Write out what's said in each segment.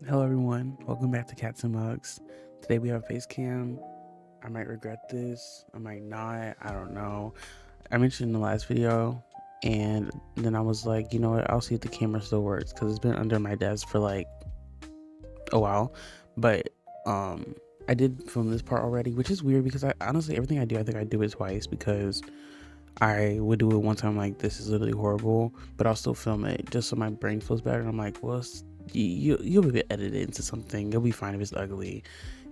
Hello everyone, welcome back to Cats and Mugs. Today we have a face cam. I might regret this, I might not, I don't know. I mentioned in the last video, and then I was like, you know what, I'll see if the camera still works because it's been under my desk for like a while. But I did film this part already, which is weird because I honestly, everything I do, I think I do it twice because I would do it one time like this is literally horrible, but I'll still film it just so my brain feels better. And I'm like, well, you'll be able to edit it into something. You'll be fine if it's ugly.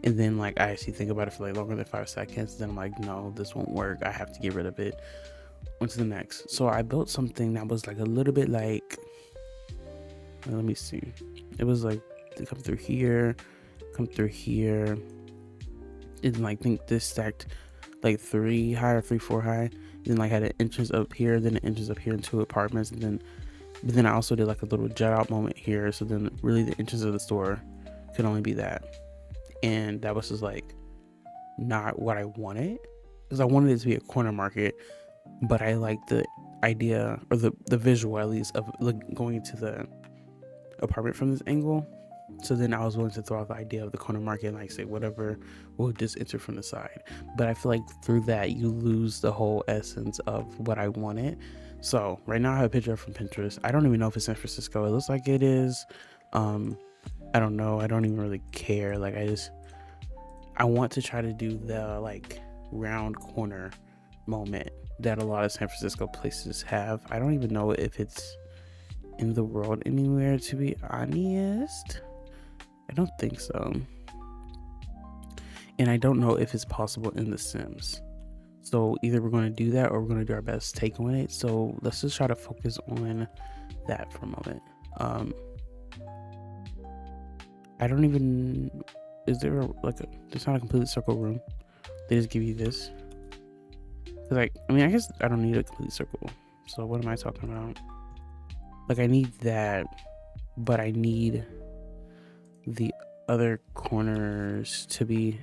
And then like I actually think about it for like longer than 5 seconds. Then I'm like, no, this won't work. I have to get rid of it. On to the next. So I built something that was like a little bit like, let me see. It was like to come through here, and like think this stacked like 3 high or 3-4 high. Then like had an entrance up here, then an entrance up here into apartments, but then I also did like a little jet out moment here. So then really the entrance of the store could only be that, and that was just like not what I wanted because I wanted it to be a corner market, but I like the idea or the visual at least of like going to the apartment from this angle. So then I was willing to throw out the idea of the corner market and like say whatever, we'll just enter from the side. But I feel like through that you lose the whole essence of what I wanted. So right now I have a picture from Pinterest. I don't even know if it's San Francisco. It looks like it is. Um, I don't know. I don't even really care. Like I want to try to do the like round corner moment that a lot of San Francisco places have. I don't even know if it's in the world anywhere, to be honest. I don't think so. And I don't know if it's possible in The Sims. So either we're going to do that or we're going to do our best take on it. So let's just try to focus on that for a moment. I don't even, is there there's not a complete circle room. They just give you this. Cause like, I mean, I guess I don't need a complete circle. So what am I talking about? Like I need that, but I need the other corners to be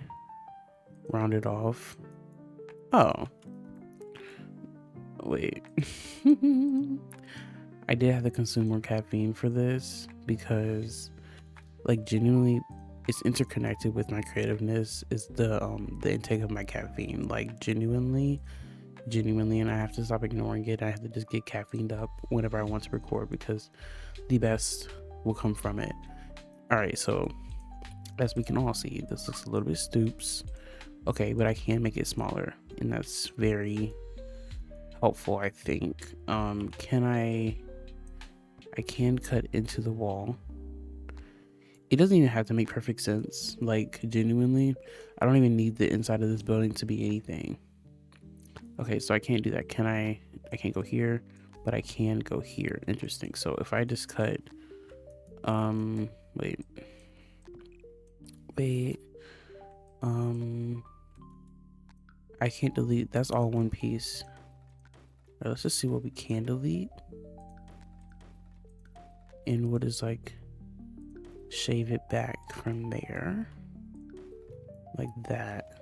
rounded off. Oh, wait. I did have to consume more caffeine for this because like genuinely it's interconnected with my creativeness is the intake of my caffeine, like genuinely, and I have to stop ignoring it. I have to just get caffeined up whenever I want to record because the best will come from it. All right, so as we can all see, this looks a little bit stoops. Okay, but I can make it smaller, and that's very helpful, I think. Can I can cut into the wall. It doesn't even have to make perfect sense. Like genuinely, I don't even need the inside of this building to be anything. Okay, so I can't do that. Can I can't go here, but I can go here. Interesting. So if I just cut wait. Wait. I can't delete. That's all one piece. All right, let's just see what we can delete. And what is like shave it back from there. Like that.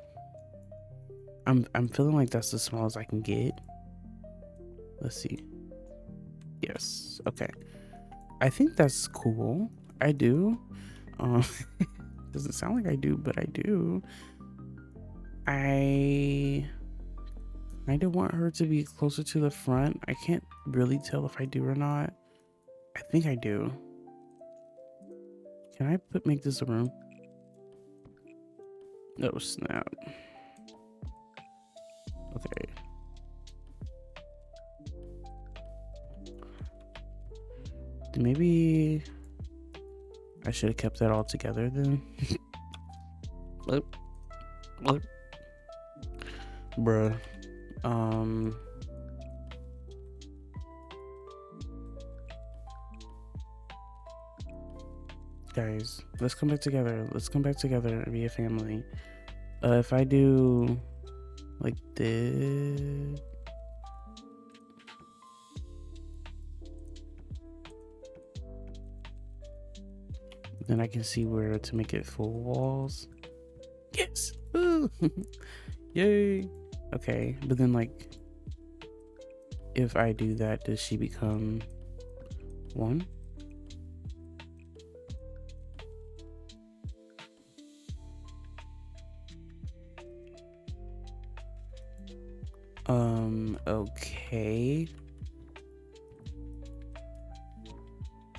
I'm feeling like that's the smallest I can get. Let's see. Yes. Okay. I think that's cool. I do. Doesn't sound like I do, but I do. I do want her to be closer to the front. I can't really tell if I do or not. I think I do. Can I make this a room? No, snap. Okay. Maybe I should have kept that all together then. Bruh. Guys, let's come back together. Let's come back together and be a family. If I do like this, then I can see where to make it full walls. Yes. Yay. Okay, but then like if I do that, does she become one? Okay.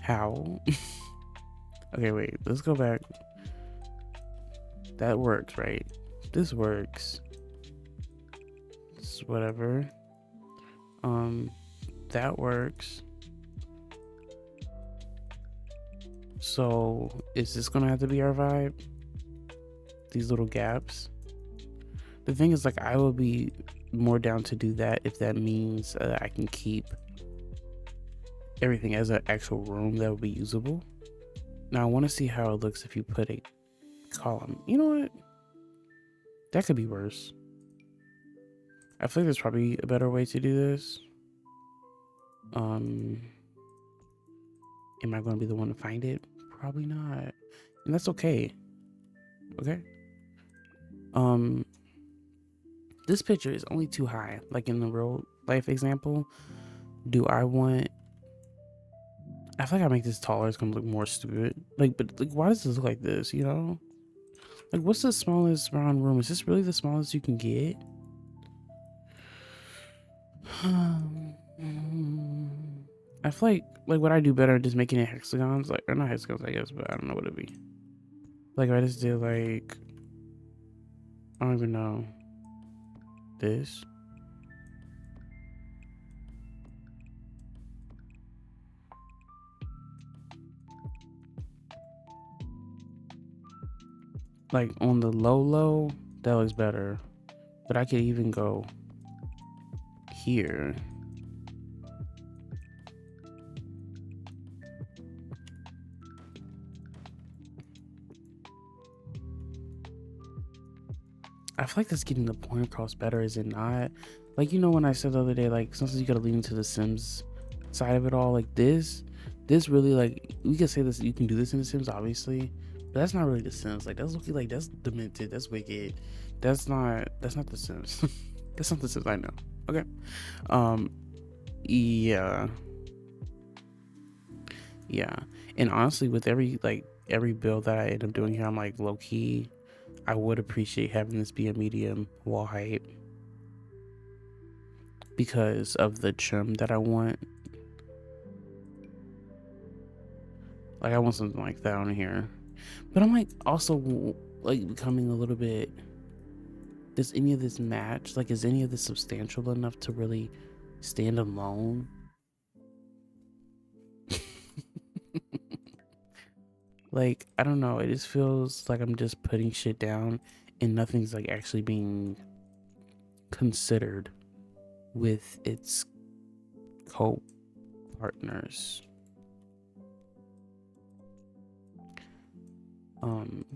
How? Okay, wait, let's go back. That works, right? This works. It's whatever. That works. So is this gonna have to be our vibe? These little gaps. The thing is, like, I will be more down to do that if that means I can keep everything as an actual room that would be usable. Now I want to see how it looks if you put a column. You know what? That could be worse. I feel like there's probably a better way to do this. Am I going to be the one to find it? Probably not. And that's okay. Okay. This picture is only too high. Like in the real life example, do I want... I feel like I make this taller, it's gonna look more stupid. Like, but like, why does this look like this, you know? Like, what's the smallest round room? Is this really the smallest you can get? I feel like what I do better just making it hexagons, like, or not hexagons, I guess, but I don't know what it'd be. Like, I just did like, I don't even know, this. Like on the low, that looks better. But I could even go here. I feel like that's getting the point across better, is it not? Like, you know, when I said the other day, like, sometimes you gotta lean into the Sims side of it all. Like this really, like, we could say this, you can do this in the Sims, obviously, but that's not really the Sims. Like, that's looking like, that's demented, that's wicked. That's not the Sims. That's not the Sims I know. Okay. Yeah. Yeah. And honestly, with every build that I end up doing here, I'm like, low key, I would appreciate having this be a medium wall height because of the trim that I want. Like, I want something like that on here. But I'm like also like becoming a little bit, does any of this match? Like, is any of this substantial enough to really stand alone? Like, I don't know. It just feels like I'm just putting shit down and nothing's like actually being considered with its co-partners.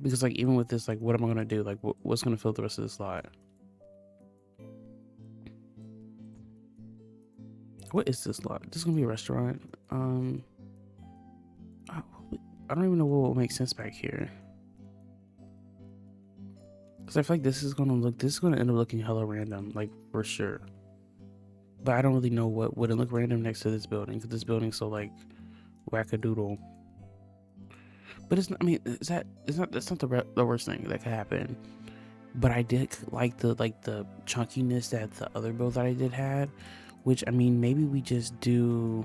Because like even with this, like, what am I gonna do? Like, what's gonna fill the rest of this lot? What is this lot? This is gonna be a restaurant. I don't even know what will make sense back here. Because I feel like this is gonna end up looking hella random, like, for sure. But I don't really know what wouldn't look random next to this building, because this building's so like wackadoodle. But it's not, I mean, that's not the worst thing that could happen. But I did like the chunkiness that the other build that I did had, which, I mean, maybe we just do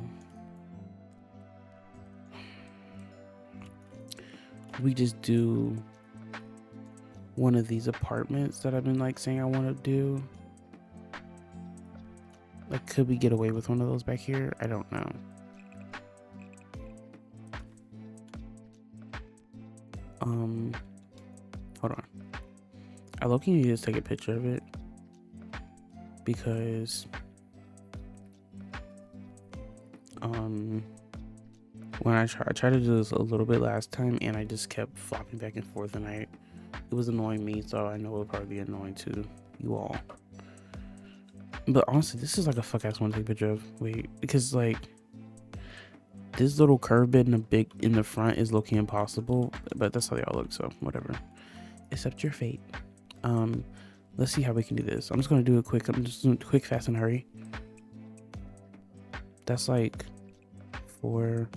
one of these apartments that I've been like saying I want to do. Like, could we get away with one of those back here? I don't know. Hold on. I low-key need to just take a picture of it because when I tried to do this a little bit last time and I just kept flopping back and forth and it was annoying me, so I know it'll probably be annoying to you all. But honestly, this is like a fuck ass one to take a picture of. Wait, because like this little curve bit in the front is looking impossible, but that's how they all look, so whatever. Accept your fate. Let's see how we can do this. I'm just gonna do a quick, fast and hurry. That's like 4.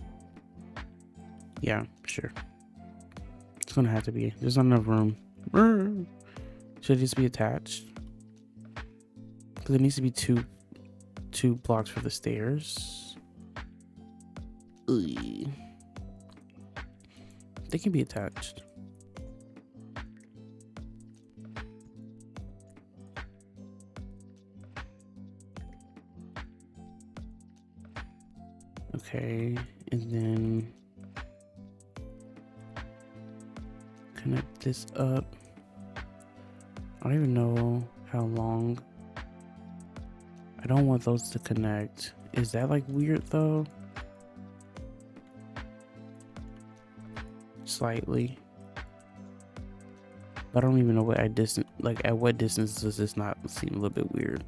Yeah, sure. It's gonna have to be. There's not enough room. Should it just be attached? Because Because there needs to be two blocks for the stairs. Ugh. They can be attached. Okay, and then connect this up. I don't even know how long. I don't want those to connect. Is that like weird though? Slightly. I don't even know what at what distance does this not seem a little bit weird?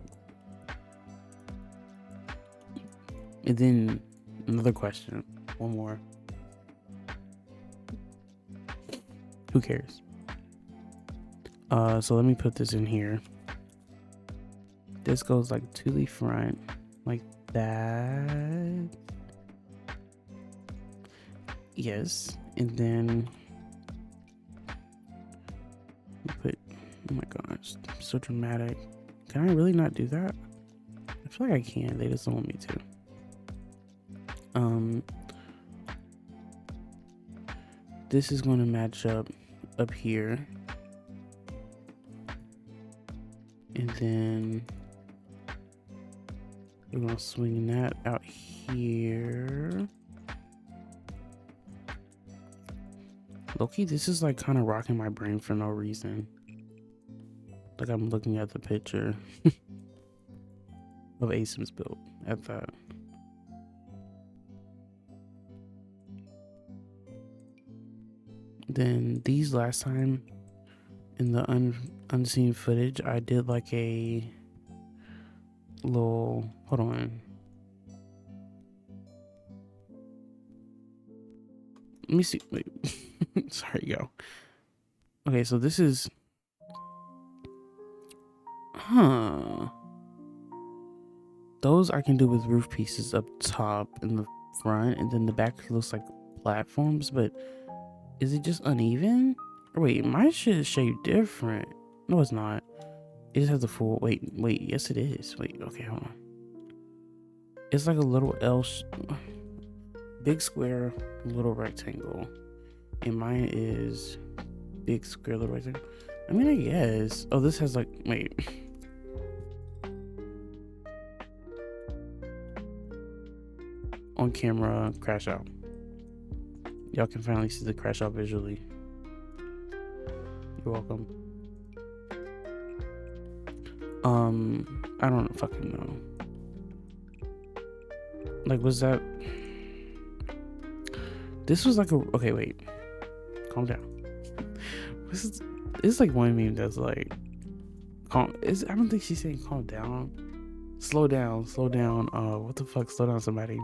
And then another question, one more. Who cares? So let me put this in here. This goes like to the front, like that. Yes, and then put. Oh my gosh, so dramatic. Can I really not do that? I feel like I can. They just don't want me to. This is going to match up here, and then we're going to swing that out here. Loki, this is like kind of rocking my brain for no reason. Like I'm looking at the picture of ASIM's build at that. Then these last time in the unseen footage, I did like a little, hold on. Let me see, wait, sorry, yo. Okay, so this is, those I can do with roof pieces up top in the front, and then the back looks like platforms, but is it just uneven? Or wait, my shit is shaped different. No, it's not. It just has the full, wait, yes it is. Wait, okay, hold on. It's like a little L, big square, little rectangle. And mine is big square, little rectangle. I mean, I guess. Oh, this has like, wait. On camera, crash out. Y'all can finally see the crash out visually. You're welcome. I don't fucking know. Like, was that? This was like a, okay, wait. Calm down. This is like one meme that's like, I don't think she's saying calm down. Slow down. What the fuck? Slow down, somebody.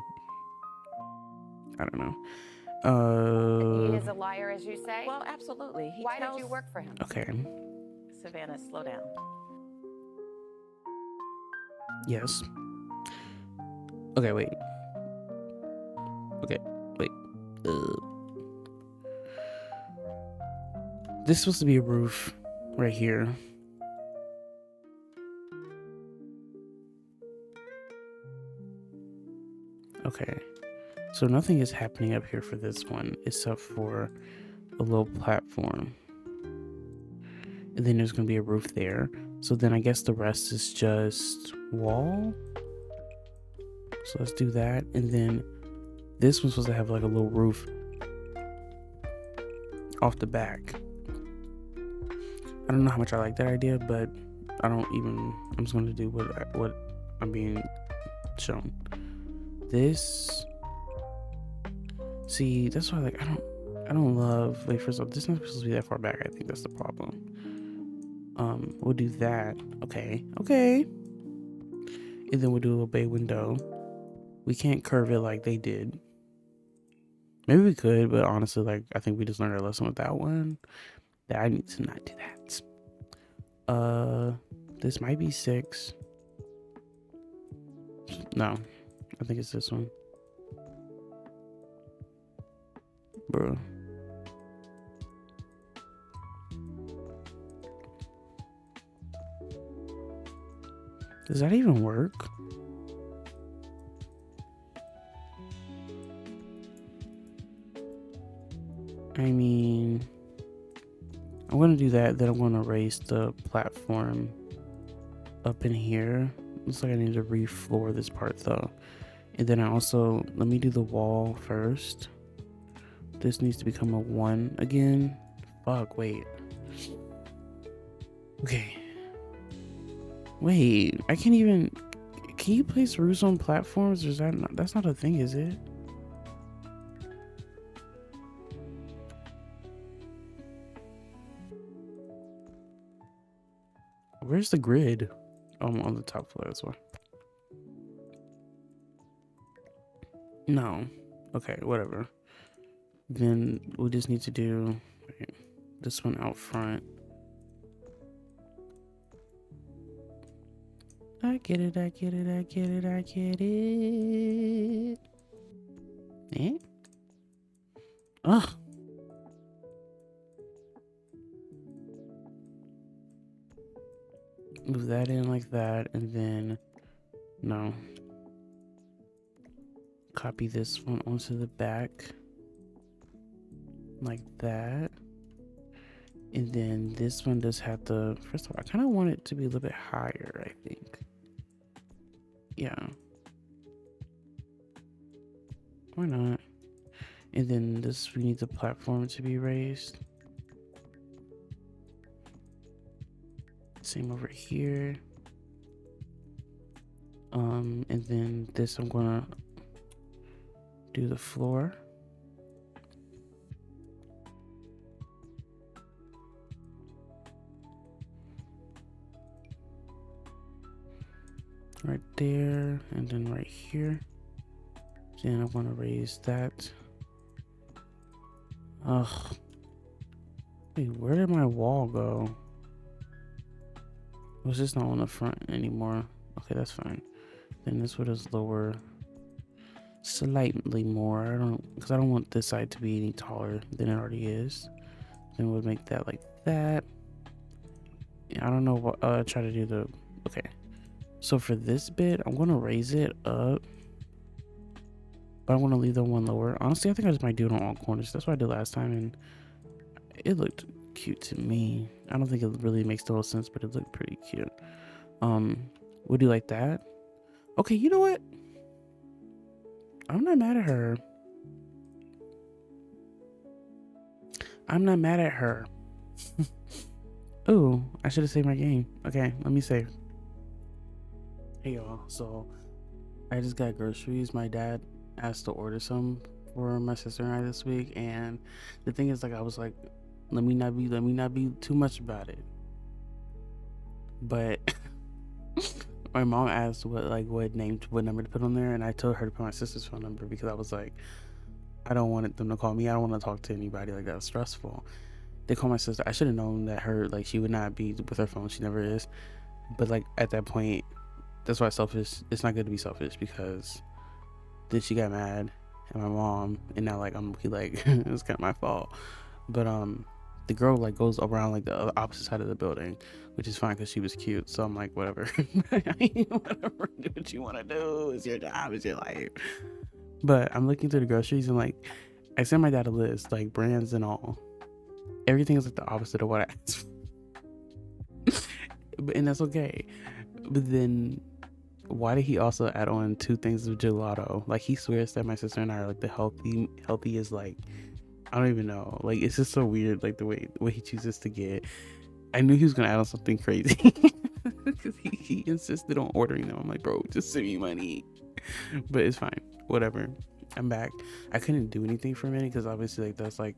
I don't know. He is a liar, as you say? Well, absolutely. Why did you work for him? Okay. Savannah, slow down. Yes. Okay, wait. Okay, wait. This is supposed to be a roof right here. Okay. So nothing is happening up here for this one except for a little platform. And then there's going to be a roof there. So then I guess the rest is just wall. So let's do that. And then this one's supposed to have like a little roof off the back. I don't know how much I like that idea, but I'm just going to do what I'm being shown. This, see, that's why like I don't love, wait, first of all, this is not supposed to be that far back. I think that's the problem. We'll do that. Okay. And then we'll do a bay window. We can't curve it like they did. Maybe we could, but honestly, like, I think we just learned our lesson with that one. That I need to not do that. This might be 6. No, I think it's this one. Bro. Does that even work? I mean, I'm gonna do that, then I'm gonna raise the platform up in here. Looks like I need to refloor this part though. And then I also, let me do the wall first. This needs to become a 1 again. Fuck, wait. Okay. Wait, I can't even, can you place roofs on platforms? Or is that not, that's not a thing, is it? Where's the grid? On the top floor as well. No. Okay, whatever. Then we just need to do this one out front. I get it, I get it, I get it, I get it. Eh? Ugh. Move that in like that, and then no. Copy this one onto the back like that. And then this one does have the, first of all, I kind of want it to be a little bit higher, I think. Yeah. Why not? And then this, we need the platform to be raised. Same over here. And then this, I'm gonna do the floor. Right there, and then right here. Then I'm gonna raise that. Ugh. Wait, where did my wall go? Was this not on the front anymore? Okay, that's fine. Then this would just lower slightly more. Because I don't want this side to be any taller than it already is. Then we'll make that like that. Yeah, I don't know what try to do the, okay. So for this bit, I'm gonna raise it up. But I want to leave the one lower. Honestly, I think I just might do it on all corners. That's what I did last time, and it looked cute to me. I don't think it really makes total sense, but it looked pretty cute. We'll do like that. Okay, you know what? I'm not mad at her. I'm not mad at her. Oh, I should have saved my game. Okay, let me save. Hey y'all, so I just got groceries. My dad asked to order some for my sister and I this week, and the thing is, like, I was like, let me not be too much about it. But my mom asked what number to put on there, and I told her to put my sister's phone number because I was like, I don't want them to call me. I don't want to talk to anybody. Like, that's stressful. They call my sister. I should have known that she would not be with her phone. She never is. But like at that point, that's why it's not good to be selfish, because then she got mad at my mom, and now like I'm like it's kind of my fault. But the girl like goes around like the opposite side of the building, which is fine because she was cute. So I'm like, whatever. Whatever, do what you want to do. It's your job, it's your life. But I'm looking through the groceries, and like I sent my dad a list, like brands and all. Everything is like the opposite of what I asked for. And that's okay. But then why did he also add on 2 things of gelato? Like, he swears that my sister and I are like the healthy is like, I don't even know. Like, it's just so weird, like the way he chooses to get. I knew he was gonna add on something crazy because he insisted on ordering them. I'm like, bro, just send me money. But it's fine, whatever. I'm back. I couldn't do anything for a minute because obviously like that's like,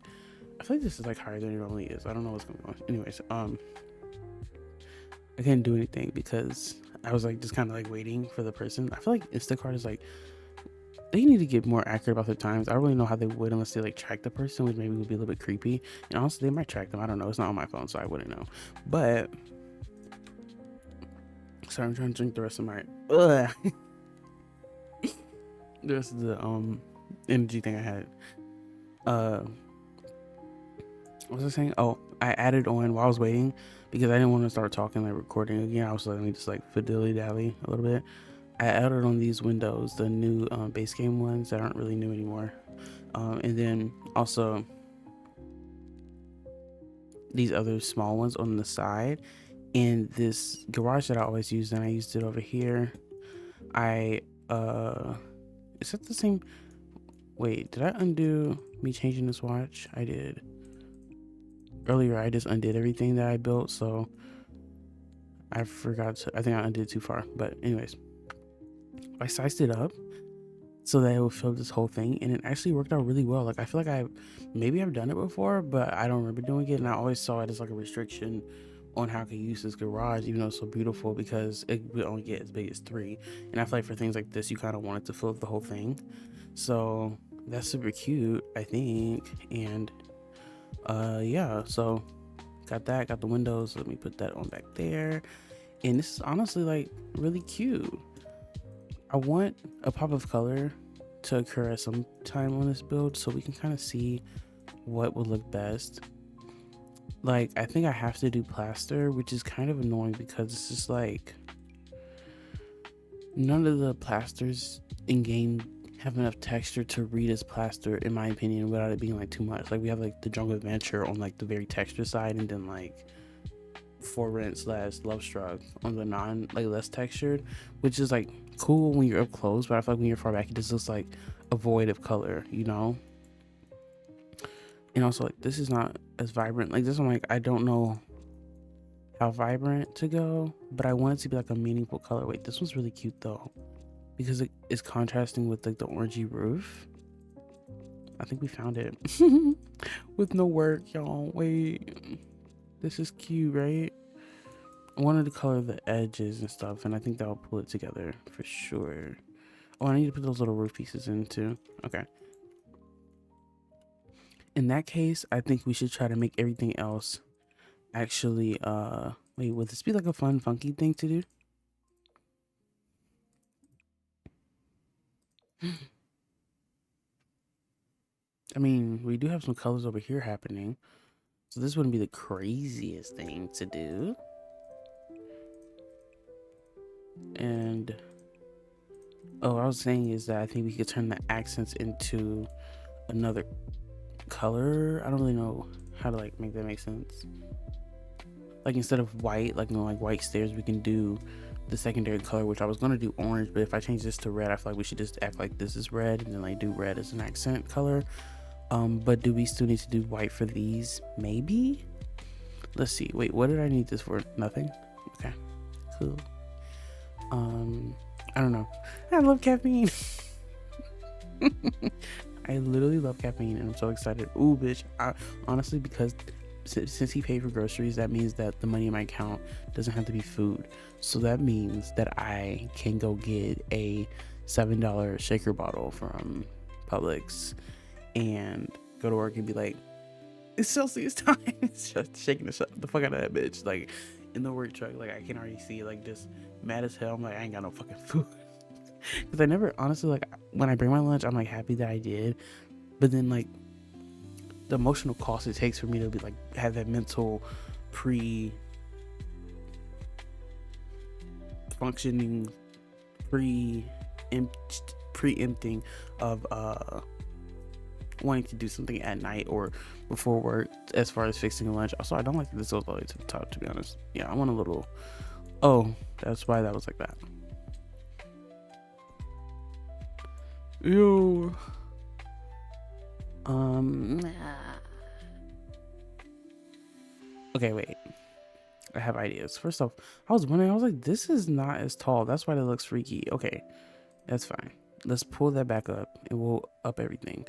I feel like this is like higher than it normally is. I don't know what's going on. Anyways, I couldn't do anything because I was like just kind of like waiting for the person. I feel like Instacart is like, they need to get more accurate about their times. I don't really know how they would unless they like track the person, which maybe would be a little bit creepy. And honestly, they might track them. I don't know. It's not on my phone, so I wouldn't know. But sorry, I'm trying to drink the rest of my the rest of the energy thing I had. What was I saying? Oh, I added on while I was waiting because I didn't want to start talking like recording again. I was like, let me just like fiddly dally a little bit. I added on these windows, the new base game ones that aren't really new anymore, and then also these other small ones on the side. And this garage that I always use, and I used it over here. I is that the same? Wait, did I undo me changing this watch? I did. Earlier I just undid everything that I built, so I forgot to, I think I undid too far. But anyways, I sized it up so that it would fill this whole thing, and it actually worked out really well. Like, I feel like I've done it before, but I don't remember doing it, and I always saw it as like a restriction on how I could use this garage, even though it's so beautiful, because it would only get as big as 3. And I feel like for things like this, you kind of want it to fill up the whole thing. So that's super cute, I think. And yeah, so got the windows. Let me put that on back there. And this is honestly like really cute. I want a pop of color to occur at some time on this build so we can kind of see what would look best. Like, I think I have to do plaster, which is kind of annoying because it's just like none of the plasters in game have enough texture to read as plaster, in my opinion, without it being like too much. Like, we have like the Jungle Adventure on like the very texture side, and then like For Rent / Love Struck on the non, like, less textured, which is like cool when you're up close, but I feel like when you're far back it just looks like a void of color, you know. And also, like, this is not as vibrant. Like, this one, like, I don't know how vibrant to go, but I want it to be like a meaningful color. Wait, this one's really cute though, because it is contrasting with like the orangey roof. I think we found it with no work, y'all. Wait, this is cute, right? I wanted to color the edges and stuff, and I think that'll pull it together for sure. Oh, I need to put those little roof pieces in too. Okay. In that case, I think we should try to make everything else actually, wait, would this be like a fun, funky thing to do? I mean, we do have some colors over here happening, so this wouldn't be the craziest thing to do. And oh, what I was saying is that I think we could turn the accents into another color. I don't really know how to like make that make sense. Like, instead of white, like, you know, like white stairs, we can do the secondary color, which I was gonna do orange, but if I change this to red, I feel like we should just act like this is red and then like do red as an accent color. But do we still need to do white for these? Maybe. Let's see. Wait, what did I need this for? Nothing. Okay, cool. I don't know. I love caffeine. I literally love caffeine, and I'm so excited. Ooh, bitch. Honestly, because since he paid for groceries, that means that the money in my account doesn't have to be food. So that means that I can go get a $7 shaker bottle from Publix and go to work and be like, it's Celsius time. It's just shaking the fuck out of that bitch. Like, in the work truck, like, I can already see, like, just mad as hell. I'm like, I ain't got no fucking food. Because I never, honestly, like, when I bring my lunch, I'm like happy that I did. But then, like, the emotional cost it takes for me to be like have that mental functioning preempting of wanting to do something at night or before work as far as fixing a lunch. Also, I don't like that this goes all the way to the top, to be honest. Yeah, I want a little, oh, that's why that was like that. Ew. Okay, wait. I have ideas. First off, I was wondering, I was like, this is not as tall. That's why that looks freaky. Okay, that's fine. Let's pull that back up and we'll up everything.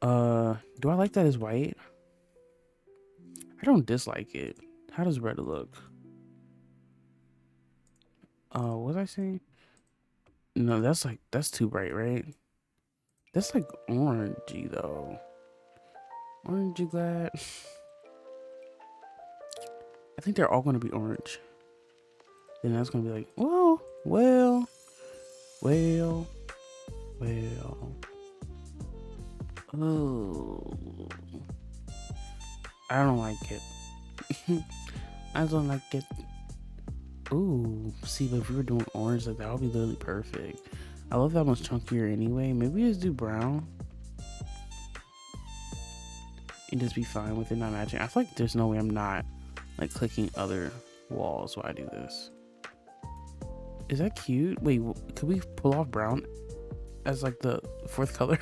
Do I like that as white? I don't dislike it. How does red look? What was I saying? No, that's too bright, right? That's like orangey though. Aren't you glad? I think they're all gonna be orange. Then that's gonna be like, well. Oh, I don't like it. I don't like it. Ooh, see, but if we were doing orange, like that would be literally perfect. I love that much chunkier anyway. Maybe just do brown and just be fine with it not matching. I feel like there's no way I'm not like clicking other walls while I do this. Is that cute? Wait, could we pull off brown as like the fourth color?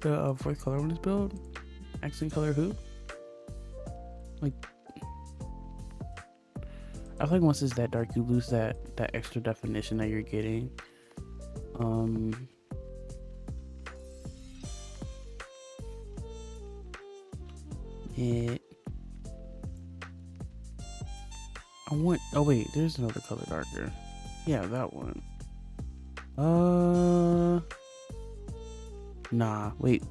The fourth color on this build? Accent color who? Like, I feel like once it's that dark, you lose that extra definition that you're getting. Yeah. Oh wait, there's another color darker. Yeah, that one. Nah, wait,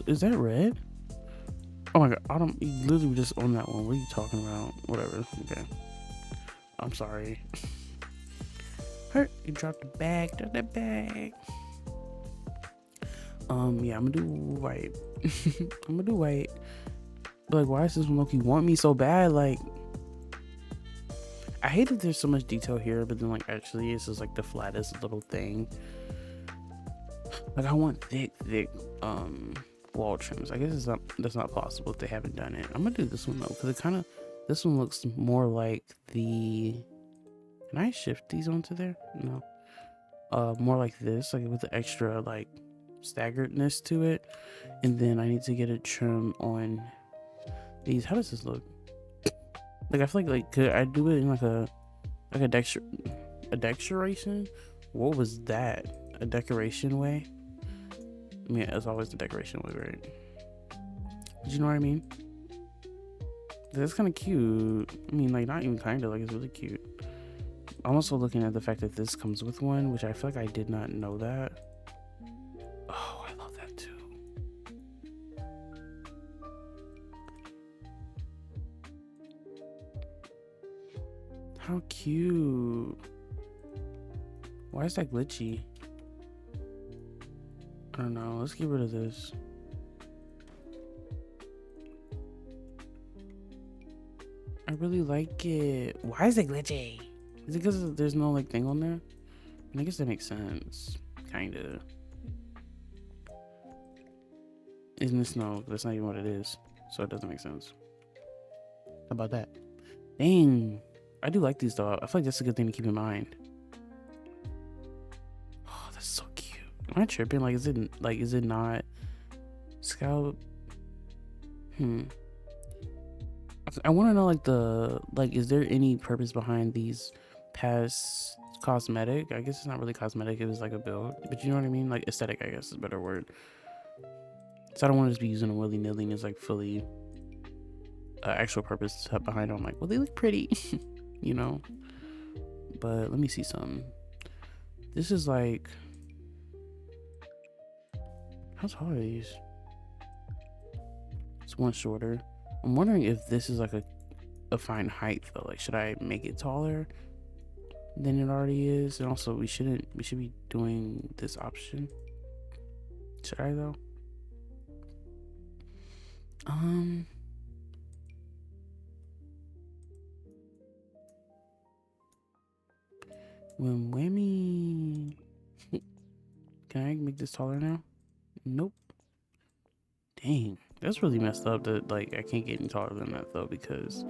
is that red? Oh my god, Autumn, you literally just on that one. What are you talking about? Whatever, okay. I'm sorry. Hurt, you dropped the bag, drop the bag. Yeah, I'm gonna do white. I'm gonna do white. But like, why does this one look you want me so bad? Like, I hate that there's so much detail here, but then like actually it's just like the flattest little thing. Like I want thick wall trims. I guess that's not possible if they haven't done it. I'm gonna do this one though, because this one looks more like the, can I shift these onto there? No. More like this, like with the extra like staggeredness to it. And then I need to get a trim on these. How does this look? Like I feel like could I do it in like a decoration? What was that? A decoration way? I mean, it's always the decoration way, right? But you know what I mean? That's kind of cute. I mean, like not even kind of, like it's really cute. I'm also looking at the fact that this comes with one, which I feel like I did not know that. Oh, I love that too. How cute. Why is that glitchy? I don't know. Let's get rid of this. I really like it. Why is it glitchy? Is it because there's no like thing on there? I guess that makes sense. Kinda. Isn't this no? That's not even what it is. So it doesn't make sense. How about that? Dang. I do like these though. I feel like that's a good thing to keep in mind. Oh, that's so cute. Am I tripping? Like, is it not scallop? I want to know is there any purpose behind these past cosmetic? I guess it's not really cosmetic. It was like a build, but you know what I mean? Like aesthetic, I guess is a better word. So I don't want to just be using them willy-nilly and it's like fully actual purpose behind them. I'm like, well, they look pretty, you know? But let me see something. This is like, how tall are these? It's one shorter. I'm wondering if this is like a fine height though. Like, should I make it taller than it already is? And also, we should be doing this option. Should I though? When whammy. Can I make this taller now? Nope. Dang, that's really messed up that like I can't get any taller than that though, because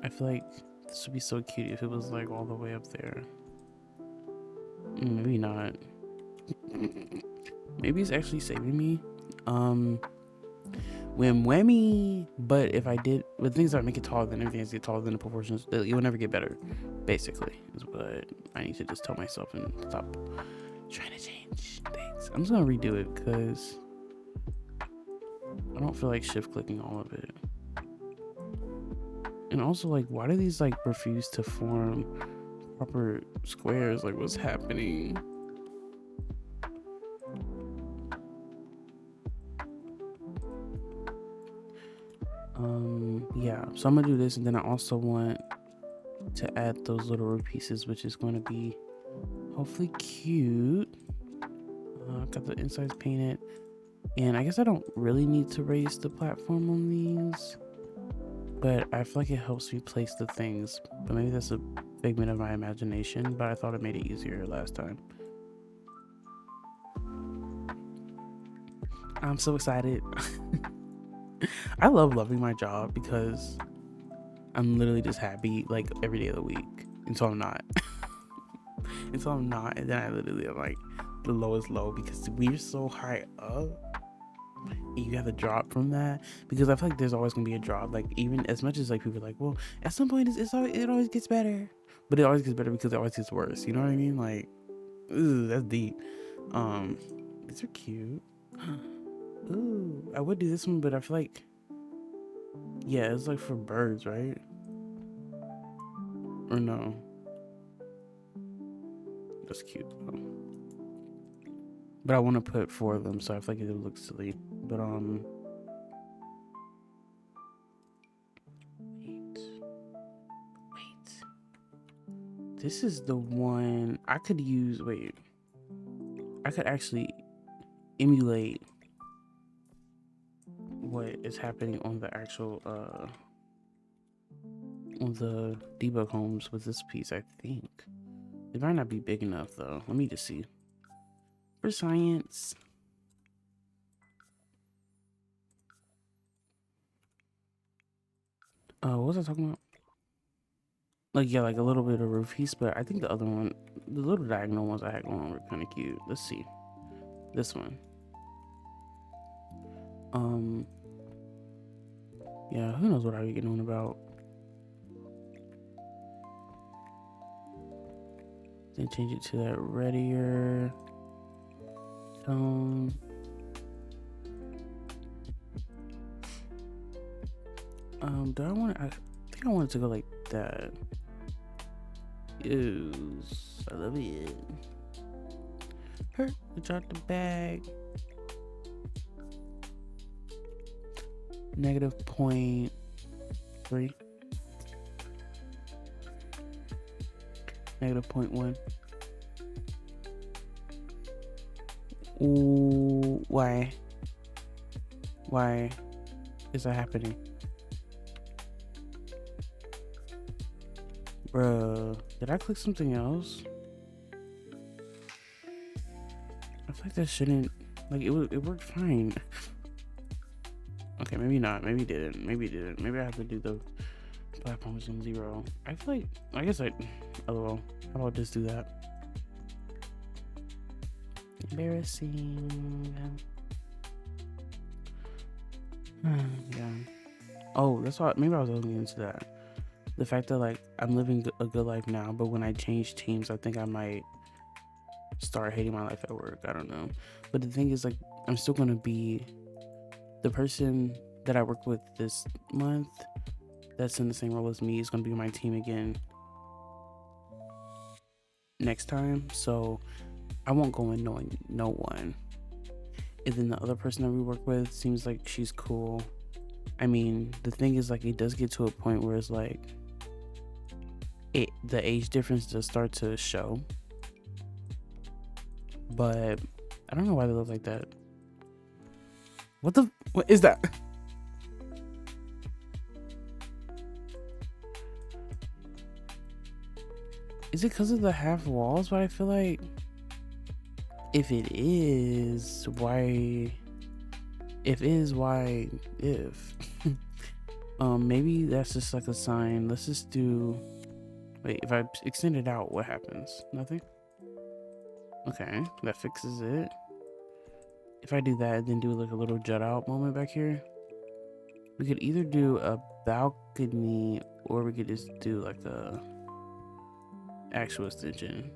I feel like this would be so cute if it was like all the way up there. Maybe not. Maybe it's actually saving me. When whammy, but if I did, with things that make it taller than everything, get taller than the proportions, it will never get better. Basically, is what I need to just tell myself and stop trying to change things. I'm just gonna redo it because I don't feel like shift clicking all of it. And also, like, why do these like refuse to form proper squares? Like, what's happening? Yeah, so I'm gonna do this, and then I also want to add those little root pieces, which is going to be hopefully cute. Got the insides painted, and I guess I don't really need to raise the platform on these, but I feel like it helps me place the things. But maybe that's a figment of my imagination, but I thought it made it easier last time. I'm so excited. I love loving my job because I'm literally just happy like every day of the week until I'm not. Until I'm not, and then I literally am like the lowest low because we're so high up. You have to drop from that because I feel like there's always gonna be a drop. Like even as much as like people are like, well, at some point it always gets better, but it always gets better because it always gets worse. You know what I mean? Like, ooh, that's deep. These are cute. Ooh, I would do this one, but I feel like, yeah, it's like for birds, right? Or no? That's cute though. But I want to put 4 of them, so I feel like it would look silly. But wait. This is the one I could use. Wait, I could actually emulate what is happening on the actual on the debug homes with this piece. I think it might not be big enough though. Let me just see. For science. What was I talking about? Like, yeah, like a little bit of roof piece, but I think the other one, the little diagonal ones I had going on were kind of cute. Let's see. This one. Yeah, who knows what I'll be getting on about. Then change it to that reddier tone. Do I want to, I think I want it to go like that. Ew, I love it. Hurt, I dropped the bag. -0.3. -0.1. Ooh, why? Why is that happening? Bruh, did I click something else? I feel like that shouldn't, like it worked fine. Okay, maybe not. Maybe it didn't. Maybe it didn't. Maybe I have to do the platform zoom 0. I feel like, I guess LOL. How about just do that? Embarrassing. Yeah. Oh, that's why, maybe I was looking into that. The fact that like I'm living a good life now, but when I change teams, I think I might start hating my life at work. I don't know. But the thing is, like, I'm still gonna be the person that I work with this month that's in the same role as me is gonna be my team again next time. So I won't go in knowing no one. And then the other person that we work with seems like she's cool. I mean, the thing is, like, it does get to a point where it's like the age difference does start to show. But I don't know why they look like that. What is that? Is it because of the half walls? But I feel like if it is, why? If maybe that's just like a sign. Let's just do. Wait, if I extend it out, what happens? Nothing? Okay, that fixes it. If I do that, then do like a little jut out moment back here. We could either do a balcony or we could just do like a actual extension.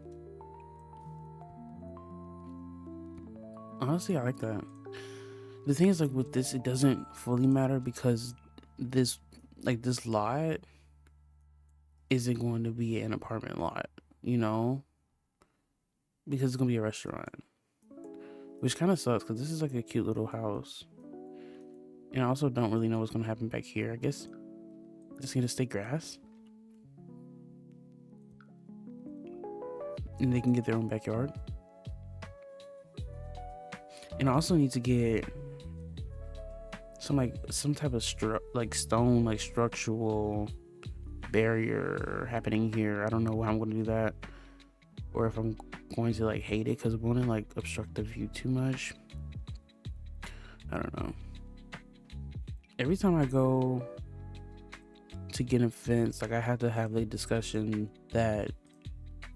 Honestly, I like that. The thing is, like, with this, it doesn't fully matter because this lot isn't going to be an apartment lot, you know, because it's gonna be a restaurant, which kind of sucks because this is like a cute little house, and I also don't really know what's gonna happen back here. I guess just gonna stay grass, and they can get their own backyard. And I also need to get some type of stone like structural barrier happening here. I don't know how I'm going to do that, or if I'm going to like hate it because it won't like obstruct the view too much. I don't know. Every time I go to get a fence, like I have to have the discussion that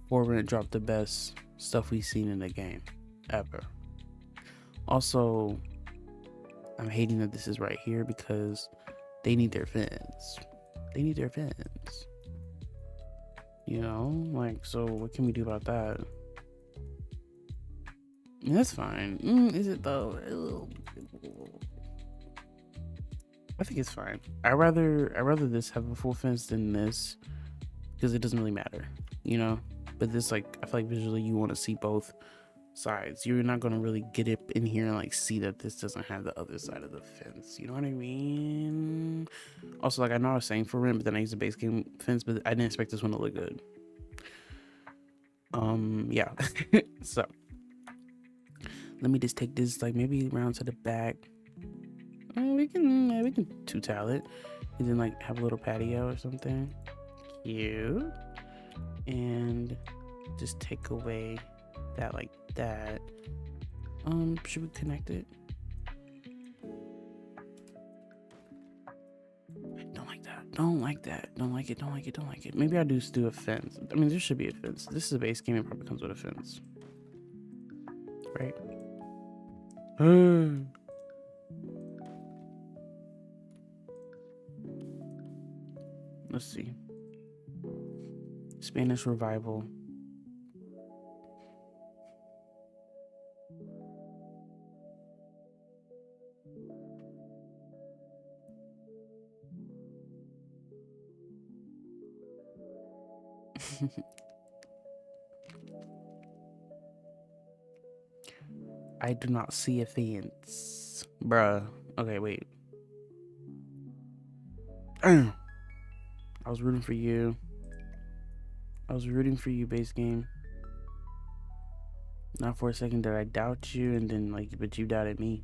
For Rent dropped the best stuff we've seen in the game ever. Also, I'm hating that this is right here because they need their fence. They need their fence. You know, like, so what can we do about that? And that's fine. Is it though? I think it's fine. I rather this have a full fence than this because it doesn't really matter, you know. But this, like, I feel like visually you want to see both sides. You're not gonna really get it in here and like see that this doesn't have the other side of the fence. You know what I mean? Also, like, I know I was saying For Rent, but then I used a base game fence, but I didn't expect this one to look good. Yeah. So let me just take this like maybe around to the back. We can two tile it and then like have a little patio or something cute, and just take away that like that. Should we connect it? Don't like that. Don't like that. Don't like it. Don't like it. Don't like it. Maybe I just do a fence. I mean, there should be a fence. This is a base game. It probably comes with a fence, right? Let's see. Spanish revival. I do not see a fence, bruh. Okay, wait. I was rooting for you. I was rooting for you, base game. Not for a second did I doubt you, and then like, but you doubted me.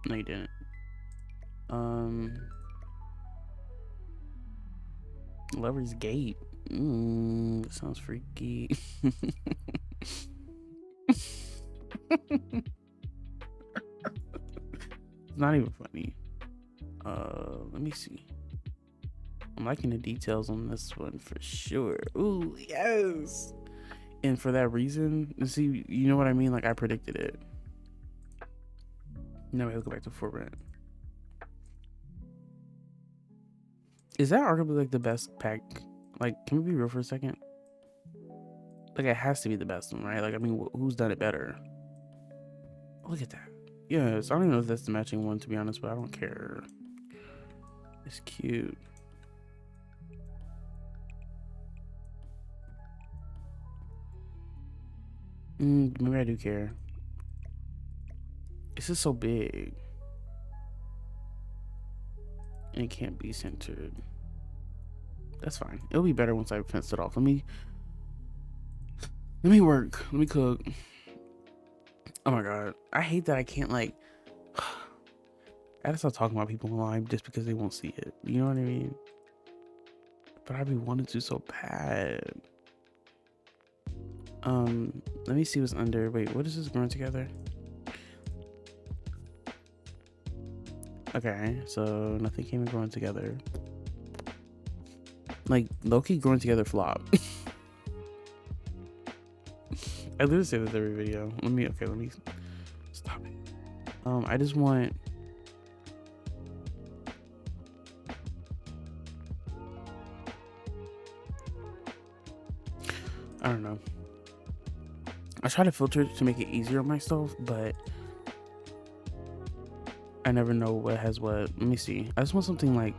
No, you didn't. Lover's Gate. That sounds freaky. It's not even funny. Let me see. I'm liking the details on this one for sure. Ooh, yes. And for that reason, see, you know what I mean? Like, I predicted it. No, let's go back to For Rent. Is that arguably like the best pack? Like, can we be real for a second? Like, it has to be the best one, right? Like, I mean, who's done it better? Look at that. Yes, I don't even know if that's the matching one, to be honest, but I don't care. It's cute. Maybe I do care. This is so big. And it can't be centered. That's fine. It'll be better once I fence it off. Let me work. Let me cook. Oh my god. I hate that I can't like I gotta stop talking about people online just because they won't see it. You know what I mean? But I be wanting to so bad. Let me see what's under. Wait, what is this growing together? Okay, so nothing came in growing together. Like, low-key growing together flop. I literally say this every video. Let me stop it. I just want I don't know. I try to filter it to make it easier on myself, but I never know what has what. Let me see. I just want something like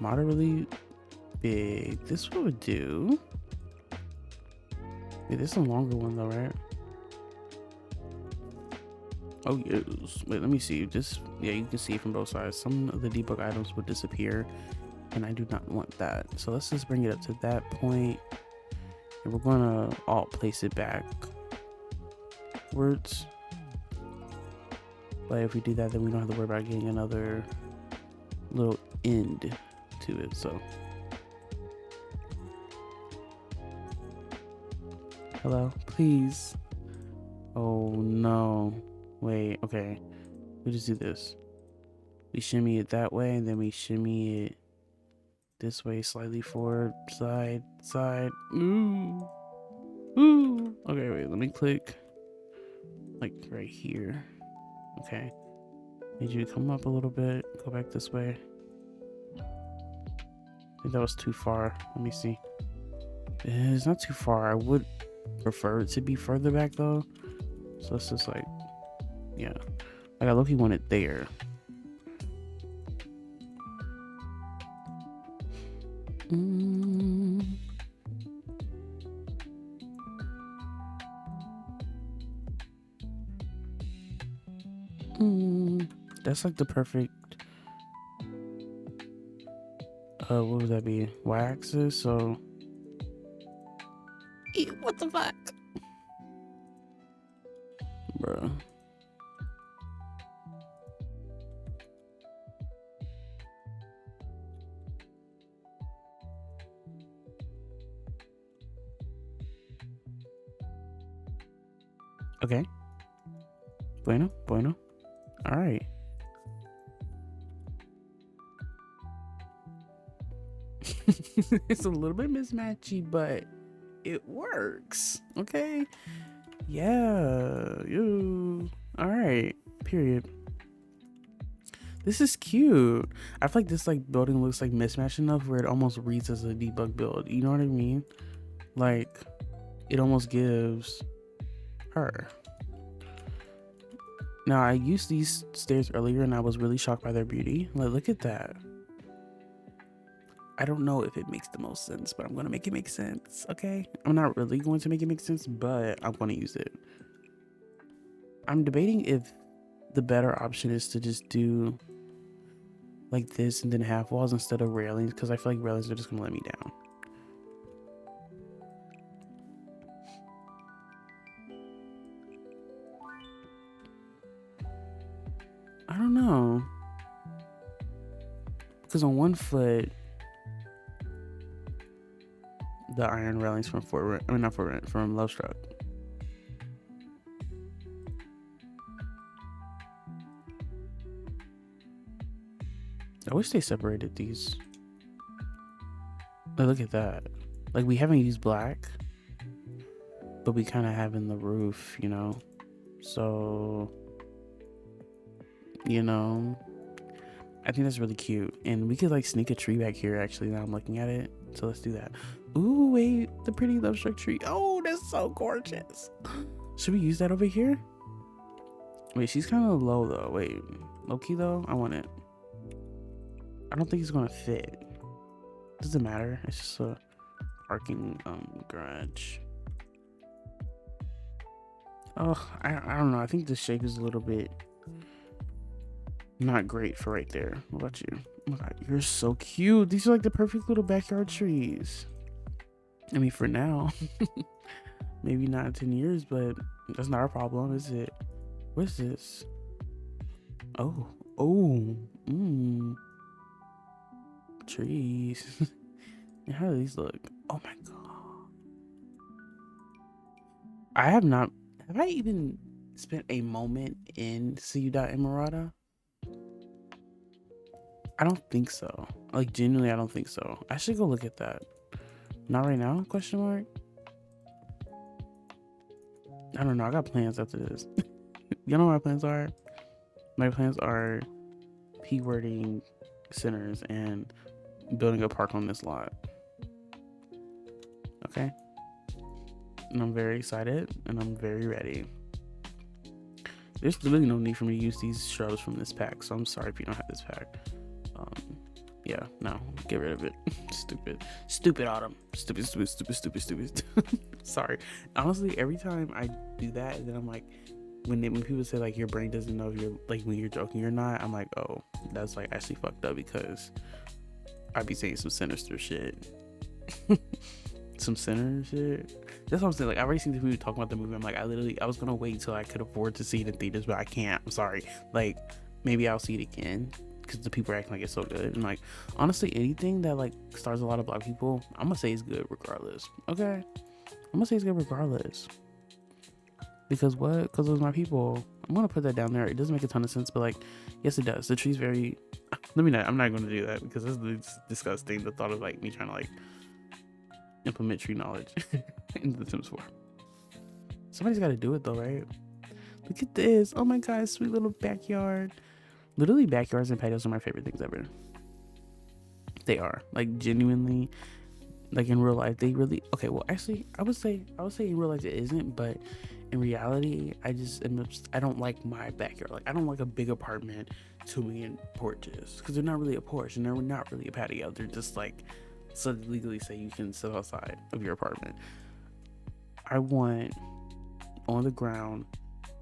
moderately big. This would do. Wait, this is a longer one though, right? Oh yes. Wait, let me see. This, yeah, you can see from both sides. Some of the debug items would disappear, and I do not want that. So let's just bring it up to that point, and we're gonna alt place it back. Words. But if we do that, then we don't have to worry about getting another little end to it. So hello, please. Oh no, wait, okay, we just do this. We shimmy it that way, and then we shimmy it this way, slightly forward, side. Ooh. Okay, wait, let me click like right here. Okay, need you to come up a little bit, go back this way. I think that was too far. Let me see. It's not too far. I would prefer it to be further back though. So it's just like, yeah, like I low-key want it there. That's like the perfect what would that be, y-axis? So what the fuck, bro? Okay, bueno. All right. It's a little bit mismatchy, but it works. Okay, yeah, you all right, period. This is cute. I feel like this like building looks like mismatched enough where it almost reads as a debug build, you know what I mean? Like it almost gives her. Now I used these stairs earlier and I was really shocked by their beauty. Like, look at that. I don't know if it makes the most sense, but I'm gonna make it make sense. Okay, I'm not really going to make it make sense, but I'm gonna use it. I'm debating if the better option is to just do like this and then half walls instead of railings, because I feel like railings are just gonna let me down. I don't know, because on one foot the iron railings from from Love Struck. I wish they separated these. Like, look at that. Like, we haven't used black, but we kind of have in the roof, you know? So, you know, I think that's really cute. And we could like sneak a tree back here actually, now I'm looking at it. So let's do that. Ooh, wait, the pretty Love Struck tree. Oh, that's so gorgeous. Should we use that over here? Wait, she's kind of low though. Wait, low key though, I want it. I don't think it's gonna fit. Doesn't matter. It's just a parking garage. Oh, I don't know. I think the shape is a little bit not great for right there. What about you? Oh my god, you're so cute. These are like the perfect little backyard trees. I mean, for now. Maybe not in 10 years, but that's not our problem, is it? What's this? Oh, trees. And how do these look? Oh my god. Have I even spent a moment in Ciudad Emerada? I don't think so. Like, genuinely, I don't think so. I should go look at that. Not right now? Question mark. I don't know. I got plans after this. You know what my plans are? My plans are P-wording centers and building a park on this lot. Okay? And I'm very excited and I'm very ready. There's really no need for me to use these shrubs from this pack, so I'm sorry if you don't have this pack. Yeah, no, get rid of it. Stupid Autumn. Stupid. Sorry. Honestly, every time I do that, and then I'm like, when people say like your brain doesn't know if you're like when you're joking or not, I'm like, oh, that's like actually fucked up because I'd be saying some sinister shit. some center shit. That's what I'm saying. Like, I already seen the people talking about the movie. I'm like, I was gonna wait till I could afford to see it in theaters, but I can't. I'm sorry. Like, maybe I'll see it again because the people are acting like it's so good. And like, honestly, anything that like stars a lot of black people, I'm gonna say it's good regardless. Okay, I'm gonna say it's good regardless. Because what? Because it was my people. I'm gonna put that down there. It doesn't make a ton of sense, but like, yes, it does. The tree's very. Let me not. I'm not gonna do that because this is disgusting. The thought of like me trying to like implement tree knowledge into the Sims 4. Somebody's got to do it though, right? Look at this. Oh my god, sweet little backyard. Literally, backyards and patios are my favorite things ever. They are like genuinely. Like in real life, they really okay. Well, actually, I would say in real life it isn't, but in reality, I don't like my backyard. Like I don't like a big apartment, 2 million porches, because they're not really a porch and they're not really a patio. They're just like, so they legally say you can sit outside of your apartment. I want on the ground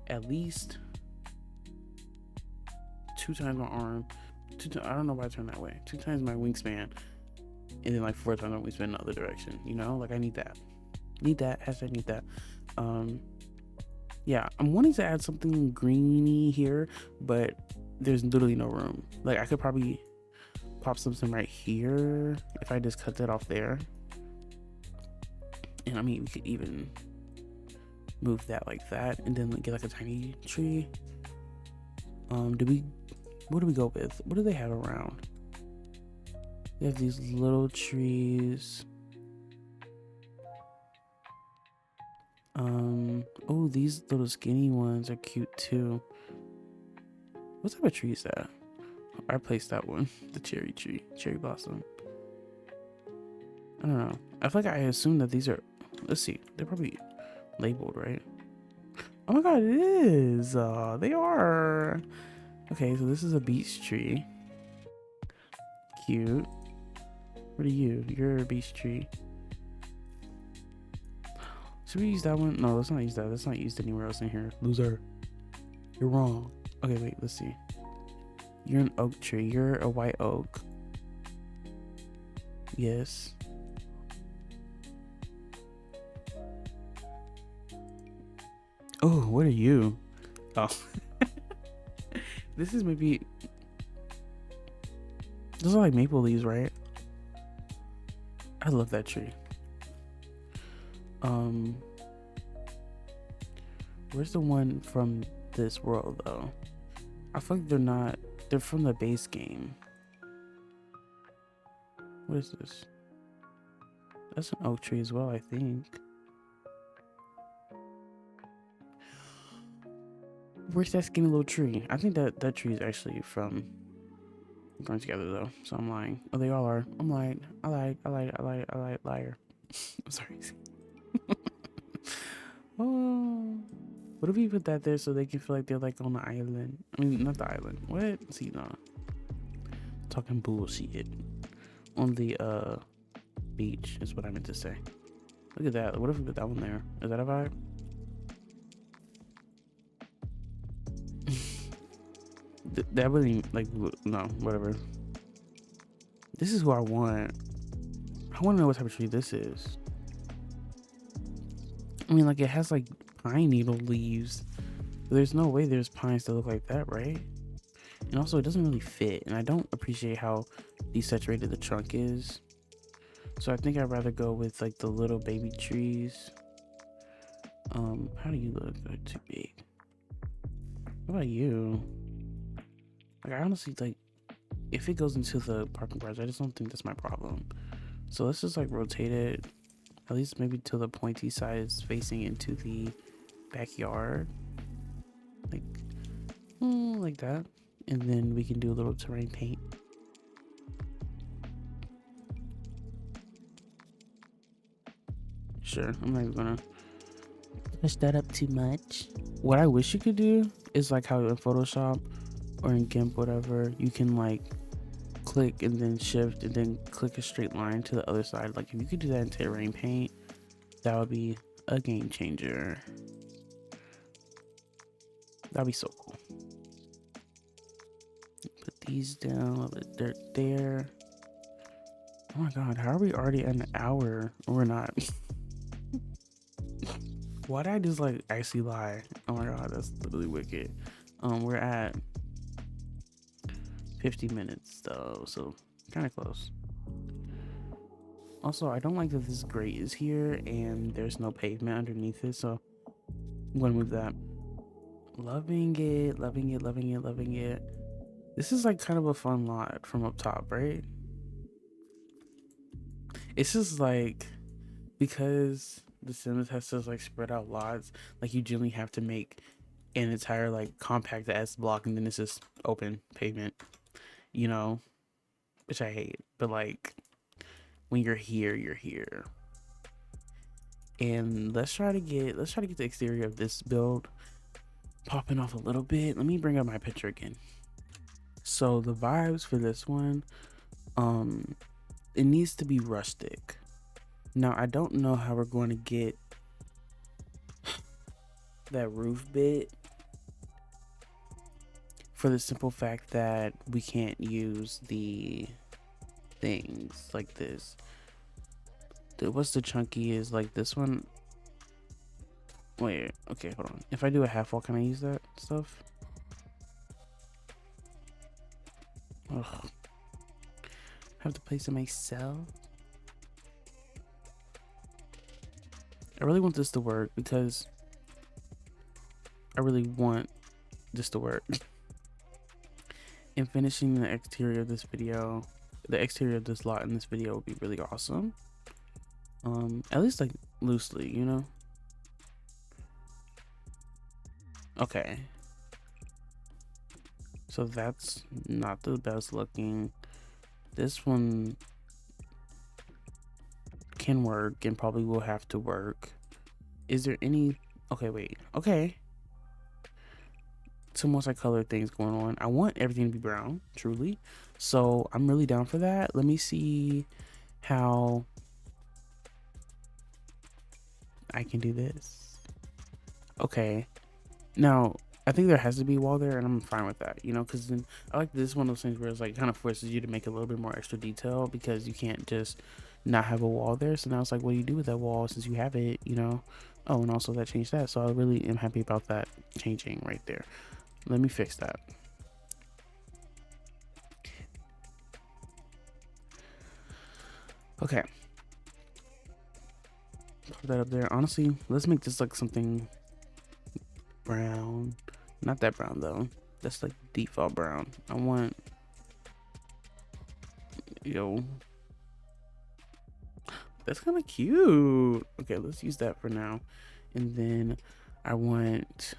at least 2 times my arm. I don't know why I turn that way. 2 times my wingspan. And then like 4 times we spend in the other direction, you know? Like I need that. Hashtag need that. Yeah, I'm wanting to add something greeny here, but there's literally no room. Like I could probably pop something right here if I just cut that off there. And I mean, we could even move that like that and then get like a tiny tree. What do we go with? What do they have around? They have these little trees. Oh, these little skinny ones are cute too. What type of tree is that? I placed that one. The cherry tree. Cherry blossom. I don't know. I feel like I assume that these are, let's see, they're probably labeled, right? Oh my god, it is. They are. Okay, so this is a beech tree. Cute. What are you? You're a beech tree. Should we use that one? No, let's not use that. That's not used anywhere else in here. Loser. You're wrong. Okay, wait, let's see. You're an oak tree. You're a white oak. Yes. Oh, what are you? Oh. This is maybe... Those are like maple leaves, right? I love that tree. Where's the one from this world though? I feel like they're from the base game. What is this? That's an oak tree as well, I think. Where's that skinny little tree? I think that tree is actually from Growing Together though, so I'm lying. Oh, they all are. I'm lying. I lied, liar. I'm sorry. Oh, what if we put that there so they can feel like they're like on the island? I mean, not the island. What? See, no. Talking bullshit. On the beach is what I meant to say. Look at that. What if we put that one there? Is that a vibe? That wouldn't like no, whatever. This is who I want. I want to know what type of tree this is. I mean, like it has like pine needle leaves. But there's no way there's pines that look like that, right? And also, it doesn't really fit. And I don't appreciate how desaturated the trunk is. So I think I'd rather go with like the little baby trees. How do you look? They're too big. What about you? Like I honestly like, if it goes into the parking garage, I just don't think that's my problem. So let's just like rotate it. At least maybe till the pointy side is facing into the backyard. Like that. And then we can do a little terrain paint. Sure, I'm not even gonna push that up too much. What I wish you could do is like how in Photoshop or in GIMP, whatever, you can like click and then shift and then click a straight line to the other side. Like if you could do that in terrain paint, that would be a game changer. That'd be so cool. Put these down, a little bit of dirt there. Oh my god, how are we already at an hour? We're not. Why did I just like actually lie? Oh my god, that's literally wicked. We're at 50 minutes though, so kind of close. Also, I don't like that this grate is here and there's no pavement underneath it, so I'm gonna move that. Loving it, loving it, loving it, loving it. This is like kind of a fun lot from up top, right? It's just like, because The Sims has such like spread out lots, like you generally have to make an entire like compact ass block and then it's just open pavement, you know, which I hate. But like when you're here, you're here. And let's try to get the exterior of this build popping off a little bit. Let me bring up my picture again. So the vibes for this one, it needs to be rustic. Now I don't know how we're going to get that roof bit, for the simple fact that we can't use the things like this. What's the chunky is like this one. Wait, okay, hold on. If I do a half wall, can I use that stuff? Ugh. Have to place it myself. I really want this to work because I really want this to work. And finishing the exterior of this video, the exterior of this lot in this video would be really awesome. At least like loosely, you know? Okay. So that's not the best looking. This one can work and probably will have to work. Is there any, okay, wait, okay. Some multicolored things going on. I want everything to be brown, truly. So I'm really down for that. Let me see how I can do this. Okay. Now, I think there has to be a wall there, and I'm fine with that, you know, because then I like this one of those things where it's like kind of forces you to make a little bit more extra detail because you can't just not have a wall there. So now it's like, what do you do with that wall since you have it, you know? Oh, and also that changed that. So I really am happy about that changing right there. Let me fix that. Okay. Put that up there. Honestly, let's make this like something brown. Not that brown though. That's like default brown. I want, yo, that's kind of cute. Okay, let's use that for now. And then I want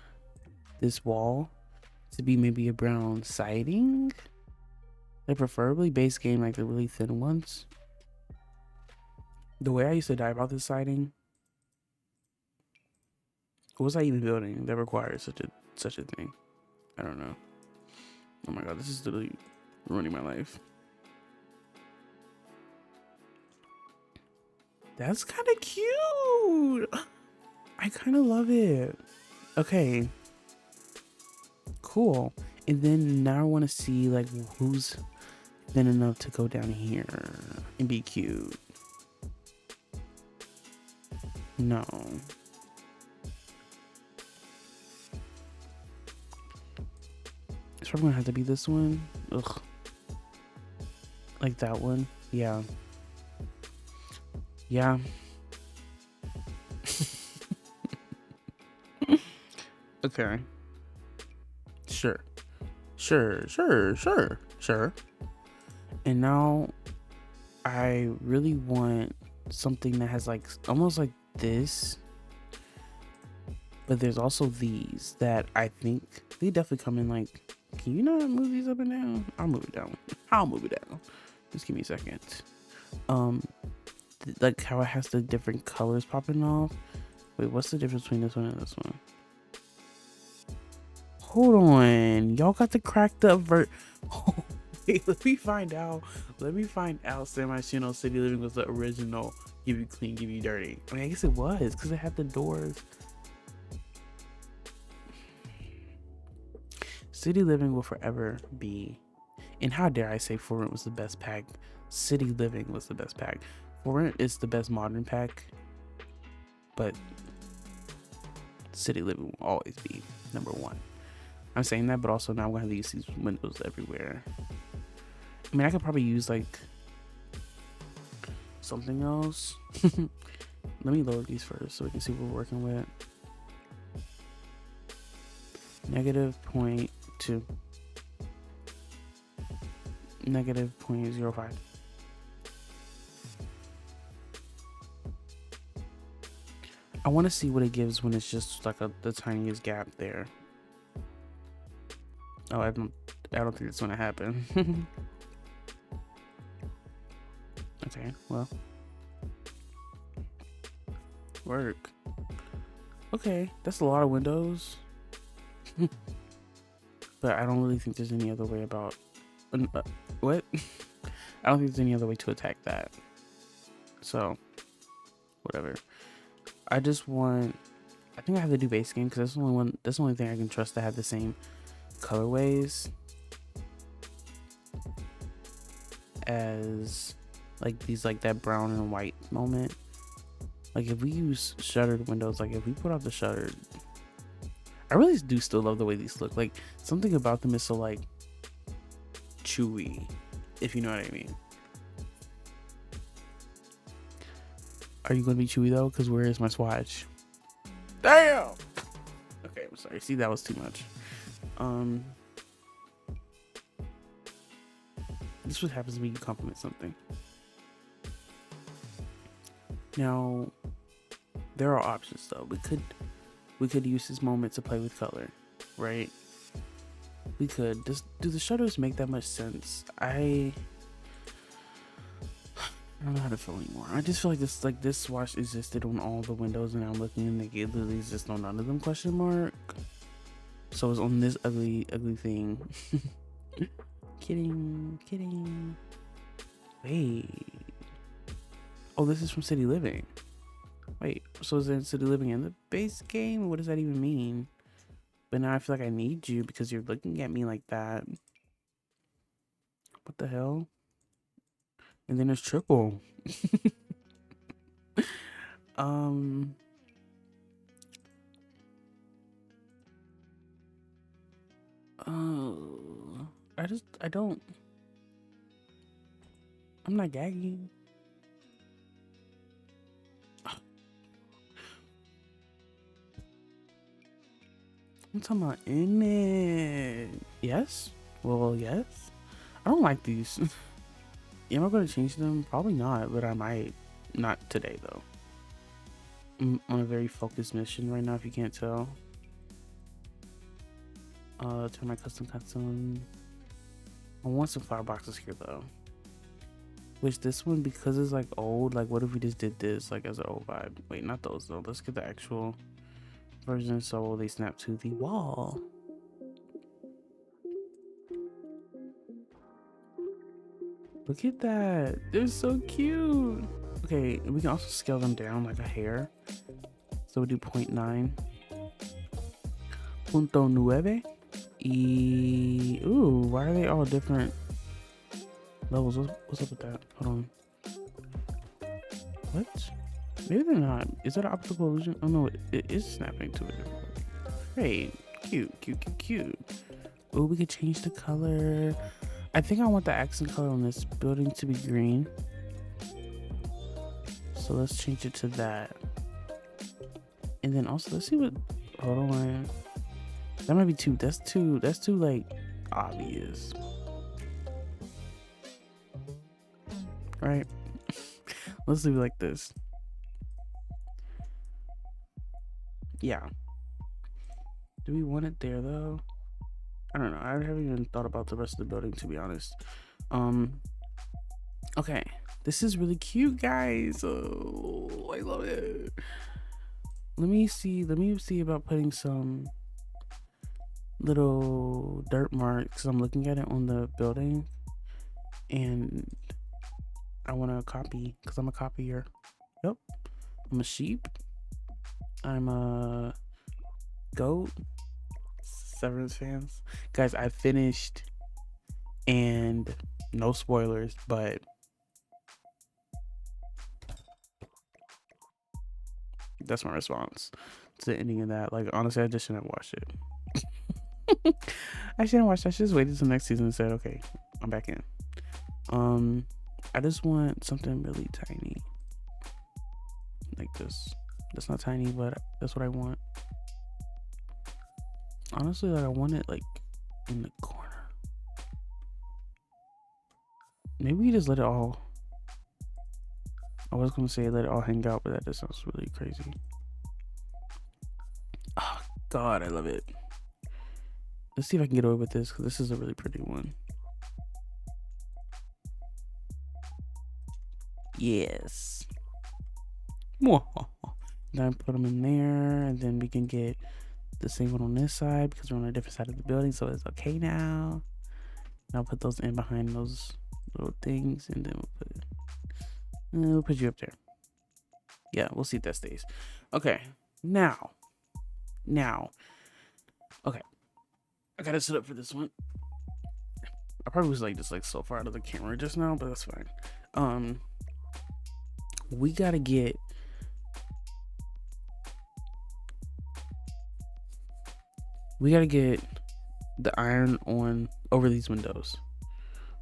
this wall to be maybe a brown siding, like preferably base game, like the really thin ones. The way I used to die about this siding, what was I even building that requires such a thing? I don't know. Oh my god, this is literally ruining my life. That's kind of cute. I kind of love it. Okay, cool. And then now I want to see like who's thin enough to go down here and be cute. No. It's probably gonna have to be this one. Ugh. Like that one. Yeah. Yeah. Okay. Sure. Sure. And now I really want something that has like almost like this, but there's also these that I think they definitely come in like, can you not move these up and down? I'll move it down. Just give me a second. Like how it has the different colors popping off. Wait, what's the difference between this one and this one? Hold on, y'all got the cracked up oh, wait, let me find out Semi-Shino City Living was the original give you clean, give you dirty. I mean, I guess it was because it had the doors. City Living will forever be, and how dare I say For Rent was the best pack City Living was the best pack. For Rent is the best modern pack, but City Living will always be number one. I'm saying that, but also now I'm gonna have to use these windows everywhere. I mean, I could probably use like something else. Let me load these first so we can see what we're working with. -0.2, -0.05. I want to see what it gives when it's just like the tiniest gap there. Oh, I don't think it's gonna happen. Okay, well, work. Okay, that's a lot of windows. But I don't really think there's any other way about what? I don't think there's any other way to attack that. So, whatever. I just want. I think I have to do base game because that's the only one. That's the only thing I can trust to have the same colorways as like these, like that brown and white moment. Like if we use shuttered windows, like if we put out the shuttered, I really do still love the way these look. Like something about them is so like chewy, if you know what I mean. Are you gonna be chewy though? Because where is my swatch? Damn. Okay, I'm sorry. See, that was too much. This is what happens when you compliment something. Now, there are options though. We could use this moment to play with color, right? We could. Do the shutters make that much sense? I don't know how to feel anymore. I just feel like this swatch existed on all the windows, and I'm looking and they literally exist on none of them? Question mark. So it's on this ugly thing. Kidding. Wait. Oh, this is from City Living. Wait, so is it City Living in the base game? What does that even mean? But now I feel like I need you because you're looking at me like that. What the hell? And then there's triple. I'm not gagging. I'm talking about in it. Yes? Well, yes. I don't like these. Am I going to change them? Probably not, but I might. Not today, though. I'm on a very focused mission right now, if you can't tell. Turn my custom. I want some flower boxes here, though. Which this one, because it's like old, like what if we just did this like as an old vibe? Wait, not those though. Let's get the actual version so they snap to the wall. Look at that. They're so cute. Okay, we can also scale them down like a hair. So we'll do 0.9. 0.9. Ooh, why are they all different levels? What's up with that? Hold on. What? Maybe they're not. Is that an optical illusion? Oh no, it is snapping to it. Great. Cute. Oh, we could change the color. I think I want the accent color on this building to be green. So let's change it to that. And then also let's see what, hold on. That might be too, that's too like obvious. Right? Let's do it like this. Yeah. Do we want it there though? I don't know. I haven't even thought about the rest of the building, to be honest. Okay. This is really cute, guys. Oh, I love it. Let me see about putting some little dirt marks. I'm looking at it on the building and I want to copy because I'm a copier. Yep. I'm a sheep. I'm a goat. Severance fans. Guys, I finished and no spoilers, but that's my response to the ending of that. Like, honestly, I just shouldn't have watched it. I shouldn't watch. I should just waited till next season and said, okay, I'm back in. I just want something really tiny, like this. That's not tiny, but that's what I want. Honestly, like I want it like in the corner. Maybe we just let it all. I was gonna say let it all hang out, but that just sounds really crazy. Oh God, I love it. Let's see if I can get away with this because this is a really pretty one. Yes. Then put them in there, and then we can get the same one on this side because we're on a different side of the building, so it's okay now. Now put those in behind those little things, and then we'll put you up there. Yeah, we'll see if that stays. Okay, now, okay, I gotta sit up for this one. I probably was like just like so far out of the camera just now, but that's fine. We gotta get the iron on over these windows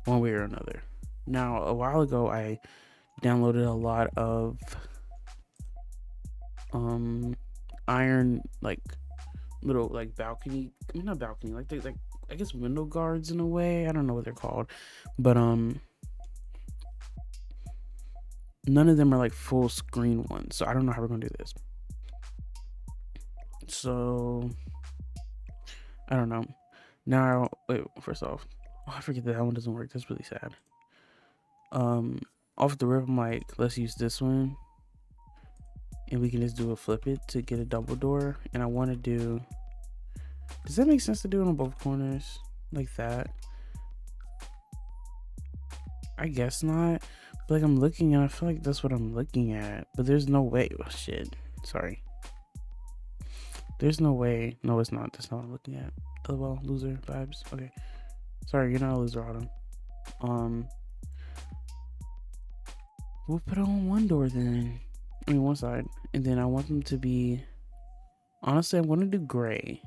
one way or another. Now, a while ago, I downloaded a lot of iron, like little like balcony, not balcony, like they like I guess window guards in a way. I don't know what they're called, but none of them are like full screen ones, so I don't know how we're gonna do this. So I don't know. Now, wait, first off, I forget that one doesn't work. That's really sad. Off the rip, I'm like, let's use this one, and we can just do a flip it to get a double door. And I want to do. Does that make sense to do it on both corners like that? I guess not. But like I'm looking, and I feel like that's what I'm looking at. But there's no way. Oh shit. Sorry. There's no way. No, it's not. That's not what I'm looking at. LOL, loser vibes. Okay. Sorry, you're not a loser, Autumn. We'll put it on one door then. I mean, one side. And then I want them to be... Honestly, I want to do gray.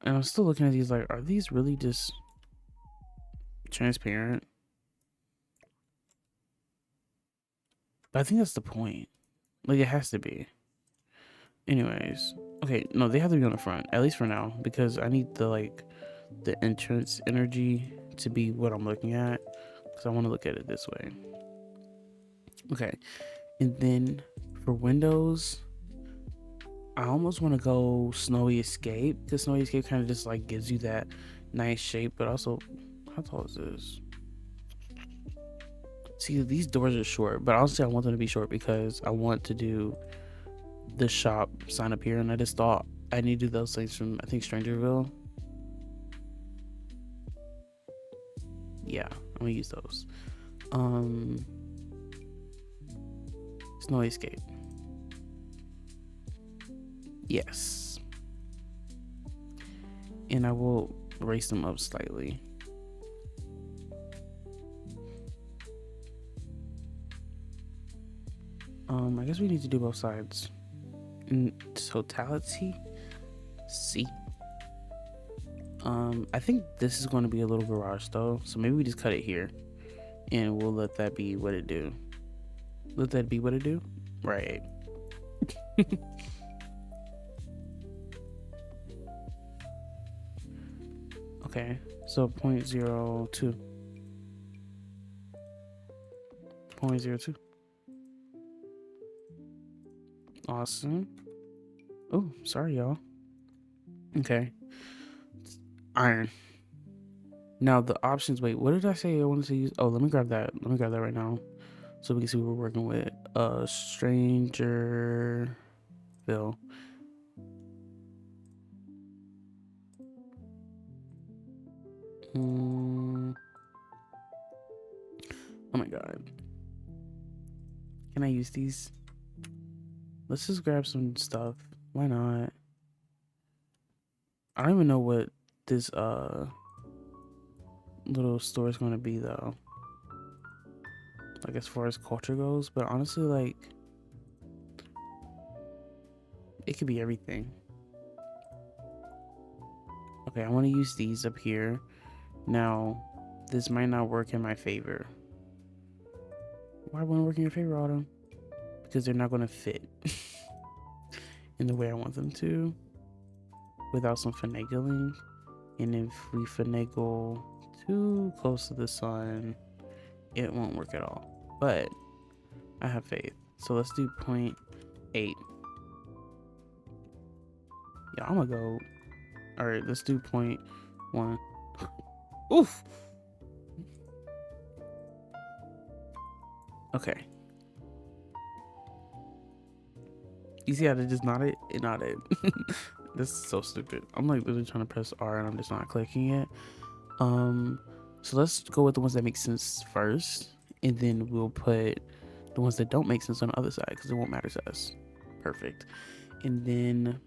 And I'm still looking at these like, are these really just transparent? But I think that's the point. Like, it has to be. Anyways. Okay, no, they have to be on the front. At least for now. Because I need the, like, the entrance energy to be what I'm looking at. Because I want to look at it this way. Okay. And then for windows, I almost want to go Snowy Escape. Because Snowy Escape kind of just, like, gives you that nice shape. But also, how tall is this? See, these doors are short, but honestly I want them to be short because I want to do the shop sign up here, and I just thought I need to do those things from, I think, Strangerville. Yeah, I'm gonna use those. Snowy Escape. Yes. And I will raise them up slightly. I guess we need to do both sides in totality. See, I think this is going to be a little garage though, so maybe we just cut it here and we'll let that be what it do. Let that be what it do, right? Okay, so 0.02. 0.02. Awesome. Oh, sorry, y'all. Okay. Iron. Now the options. Wait, what did I say I wanted to use? Oh, let me grab that. Let me grab that right now, so we can see what we're working with. Strangerville. Oh my god. Can I use these? Let's just grab some stuff. Why not? I don't even know what this little store is gonna be though. like as far as culture goes, but honestly, like it could be everything. Okay, I want to use these up here. Now, this might not work in my favor. Why wouldn't it work in your favor, Autumn? Because they're not going to fit in the way I want them to without some finagling. And if we finagle too close to the sun, it won't work at all. But I have faith. So let's do 0.8. Yeah, I'm gonna go. All right, let's do 0.1. Oof. Okay. You see how they just nodded? It nodded. This is so stupid. I'm like literally trying to press R and I'm just not clicking it. So let's go with the ones that make sense first, and then we'll put the ones that don't make sense on the other side because it won't matter to us. Perfect. And then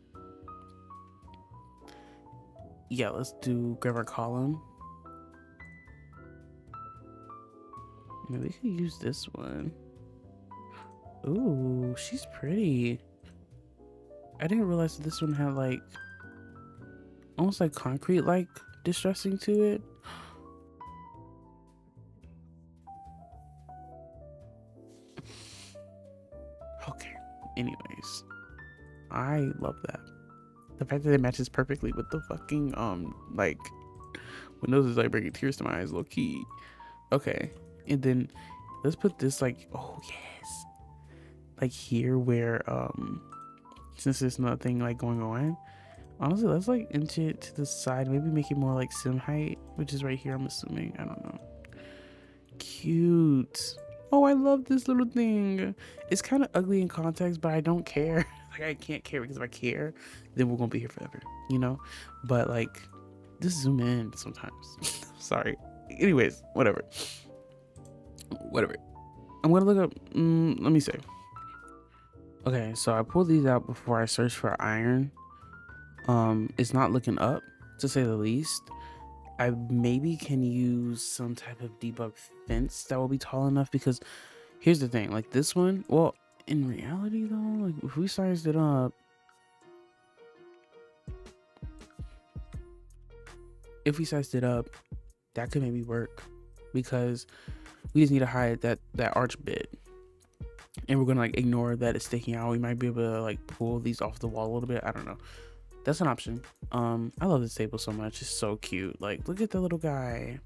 yeah, let's grab our column. Maybe we could use this one. Ooh, she's pretty. I didn't realize that this one had like almost like concrete like distressing to it. Okay, anyways, I love that. The fact that it matches perfectly with the fucking like windows is like bringing tears to my eyes, low key. Okay, and then let's put this like, oh yes, like here where since there's nothing like going on, honestly let's like inch it to the side, maybe make it more like sim height, which is right here, I'm assuming. I don't know. Cute. Oh, I love this little thing. It's kind of ugly in context, but I don't care. Like I can't care, because if I care then we're gonna be here forever, you know. But like just zoom in sometimes. Sorry. Anyways, whatever. I'm gonna look up let me see. Okay, so I pulled these out before I searched for iron. It's not looking up, to say the least. I maybe can use some type of debug fence that will be tall enough, because here's the thing, like this one, well, in reality though, like if we sized it up, that could maybe work, because we just need to hide that arch bit, and we're gonna like ignore that it's sticking out. We might be able to like pull these off the wall a little bit. I don't know. That's an option. I love this table so much. It's so cute. Like, look at the little guy.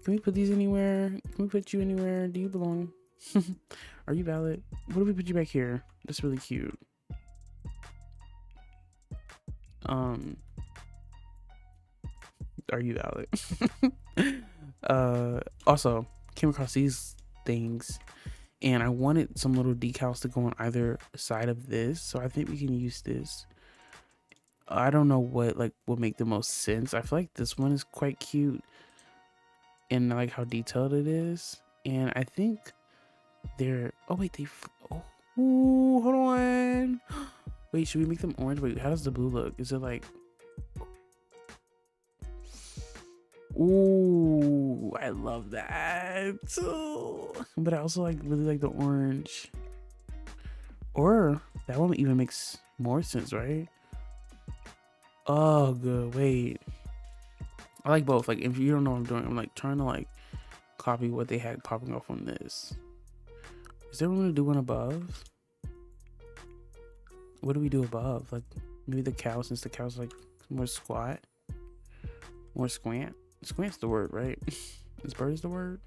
Can we put these anywhere? Can we put you anywhere? Do you belong? Are you valid? What if we put you back here? That's really cute. Are you valid? Also came across these things, and I wanted some little decals to go on either side of this, so I think we can use this. I don't know what like would make the most sense. I feel like this one is quite cute, and I like how detailed it is. And I think they're, oh wait, oh, ooh, hold on. Wait, should we make them orange? Wait, how does the blue look? Is it like, ooh, I love that. Ooh. But I also like really like the orange. Or that one even makes more sense, right? Oh, good. Wait, I like both. Like, if you don't know what I'm doing, I'm like trying to like copy what they had popping off on this. Is there room to do one above? What do we do above? Like maybe the cow, since the cow's like more squat, more squant. Squant's the word, right? Is bird is the word?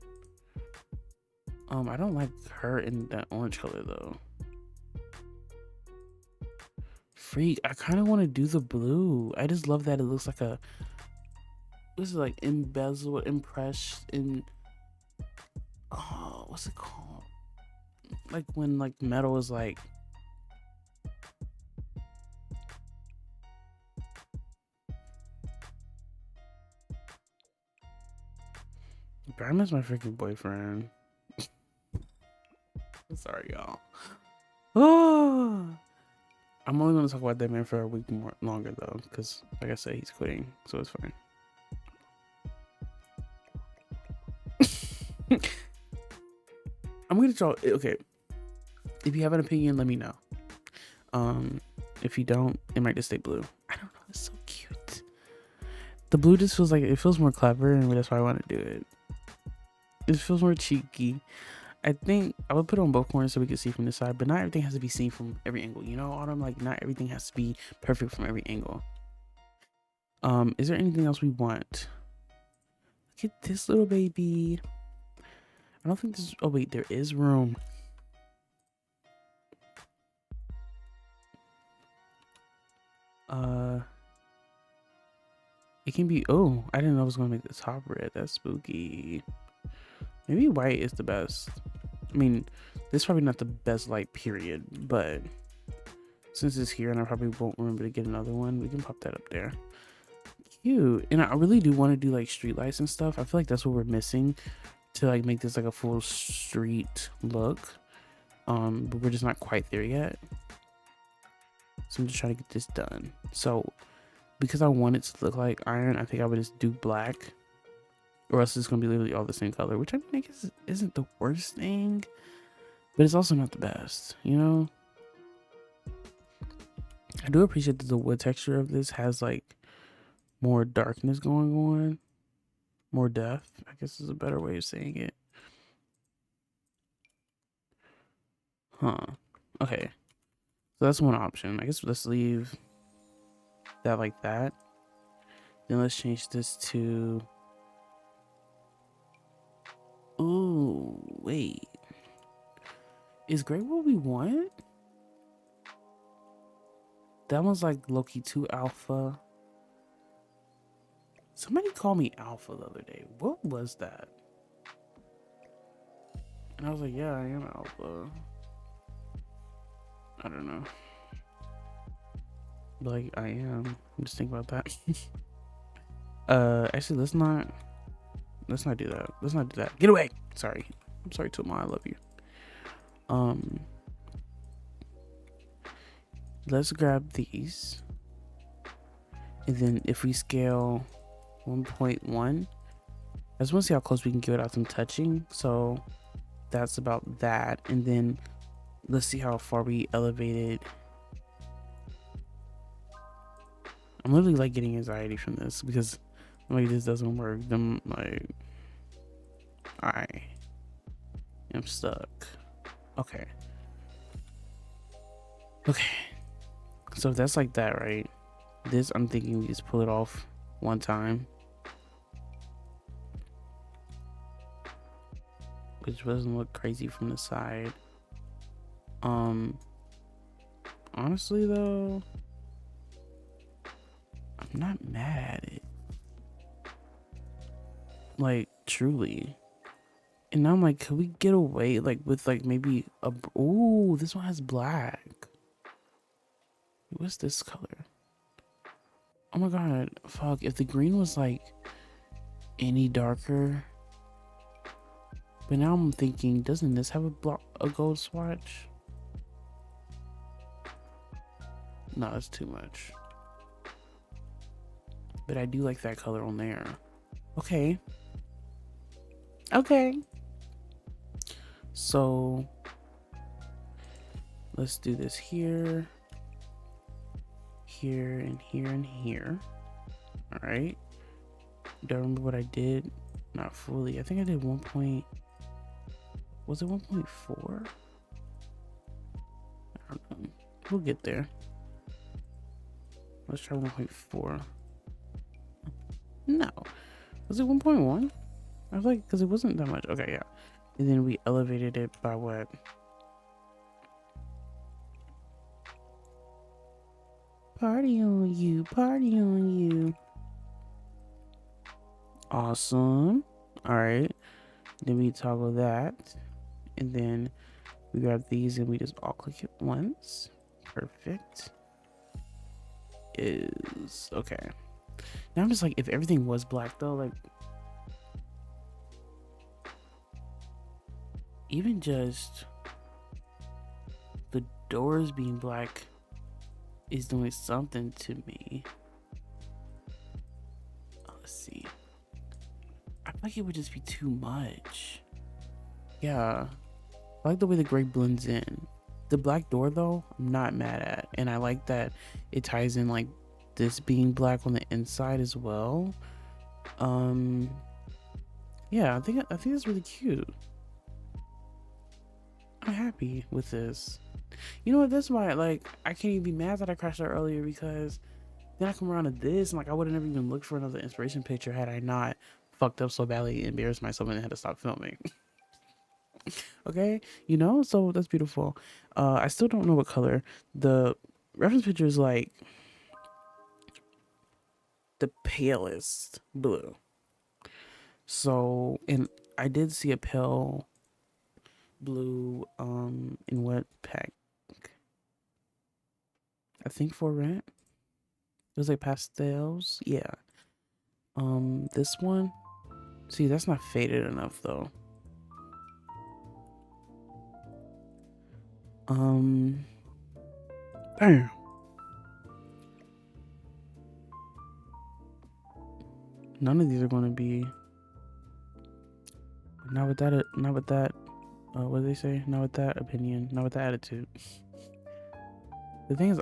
I don't like her in that orange color though. Freak, I kind of want to do the blue. I just love that it looks like a, this is like embezzled, impressed in, oh, what's it called? Like when like metal is like, Graham is my freaking boyfriend. Sorry, y'all. Oh, I'm only gonna talk about that man for a week more longer though, because like I said, he's quitting, so it's fine. I'm gonna draw. Okay, if you have an opinion, let me know. If you don't, it might just stay blue. I don't know. It's so cute. The blue just feels like it feels more clever, and that's why I want to do it. It feels more cheeky. I think I would put it on both corners so we can see from the side, but not everything has to be seen from every angle. You know, Autumn, like not everything has to be perfect from every angle. Is there anything else we want? Look at this little baby. I don't think this. Oh wait, there is room. It can be. Oh, I didn't know I was gonna make the top red. That's spooky. Maybe white is the best. I mean, this is probably not the best light, period. But since it's here and I probably won't remember to get another one, we can pop that up there. Cute. And I really do want to do like street lights and stuff. I feel like that's what we're missing to like make this like a full street look. But we're just not quite there yet. So I'm just trying to get this done. So because I want it to look like iron, I think I would just do black, or else it's gonna be literally all the same color, which I mean, I guess isn't the worst thing, but it's also not the best, you know. I do appreciate that the wood texture of this has like more darkness going on, more depth, I guess is a better way of saying it. Okay, so that's one option. I guess let's leave that like that. Then let's change this to, ooh, wait, is gray what we want? That one's like low-key too alpha. Somebody called me alpha the other day. What was that? And I was like, yeah, I am alpha. I don't know. But like, I am. I'm just thinking about that. Actually, let's not do that. Let's not do that. Get away. Sorry. I'm sorry, Toma. I love you. Let's grab these. And then if we scale 1.1, I just want to see how close we can get without them touching. So that's about that. And then let's see how far we elevated. I'm literally like getting anxiety from this because like this doesn't work. Then like I am stuck. Okay. So if that's like that, right? This, I'm thinking we just pull it off one time, which doesn't look crazy from the side. Honestly though, I'm not mad at it. Like truly. And now I'm like, could we get away like with like maybe a, ooh, this one has black. What's this color? Oh my god, fuck, if the green was like any darker. But now I'm thinking, doesn't this have a gold swatch? No, that's too much. But I do like that color on there. Okay. So let's do this here, here, and here, and here. All right. Do I remember what I did? Not fully. I think I did 1 point. Was it 1.4? I don't know. We'll get there. Let's try 1.4. No. Was it 1.1? I was like, because it wasn't that much. Okay, yeah. And then we elevated it by what? Party on you. Party on you. Awesome. All right. Then we toggle that. And then we grab these and we just all click it once. Perfect. Is okay. Now I'm just like, if everything was black though, like even just the doors being black is doing something to me. Let's see. I feel like it would just be too much. Yeah. I like the way the gray blends in. The black door though, I'm not mad at, and I like that it ties in like this being black on the inside as well. Yeah, I think it's really cute. I'm happy with this. You know what? That's why like I can't even be mad that I crashed out earlier, because then I come around to this and like I would have never even looked for another inspiration picture had I not fucked up so badly, embarrassed myself, and had to stop filming. Okay, you know, so that's beautiful. I still don't know what color. The reference picture is like the palest blue. So, and I did see a pale blue in what pack? I think for rent. It was like pastels. Yeah. This one. See, that's not faded enough though. Damn. None of these are going to be. Not with that. Not with that. What do they say? Not with that opinion. Not with that attitude. The thing is,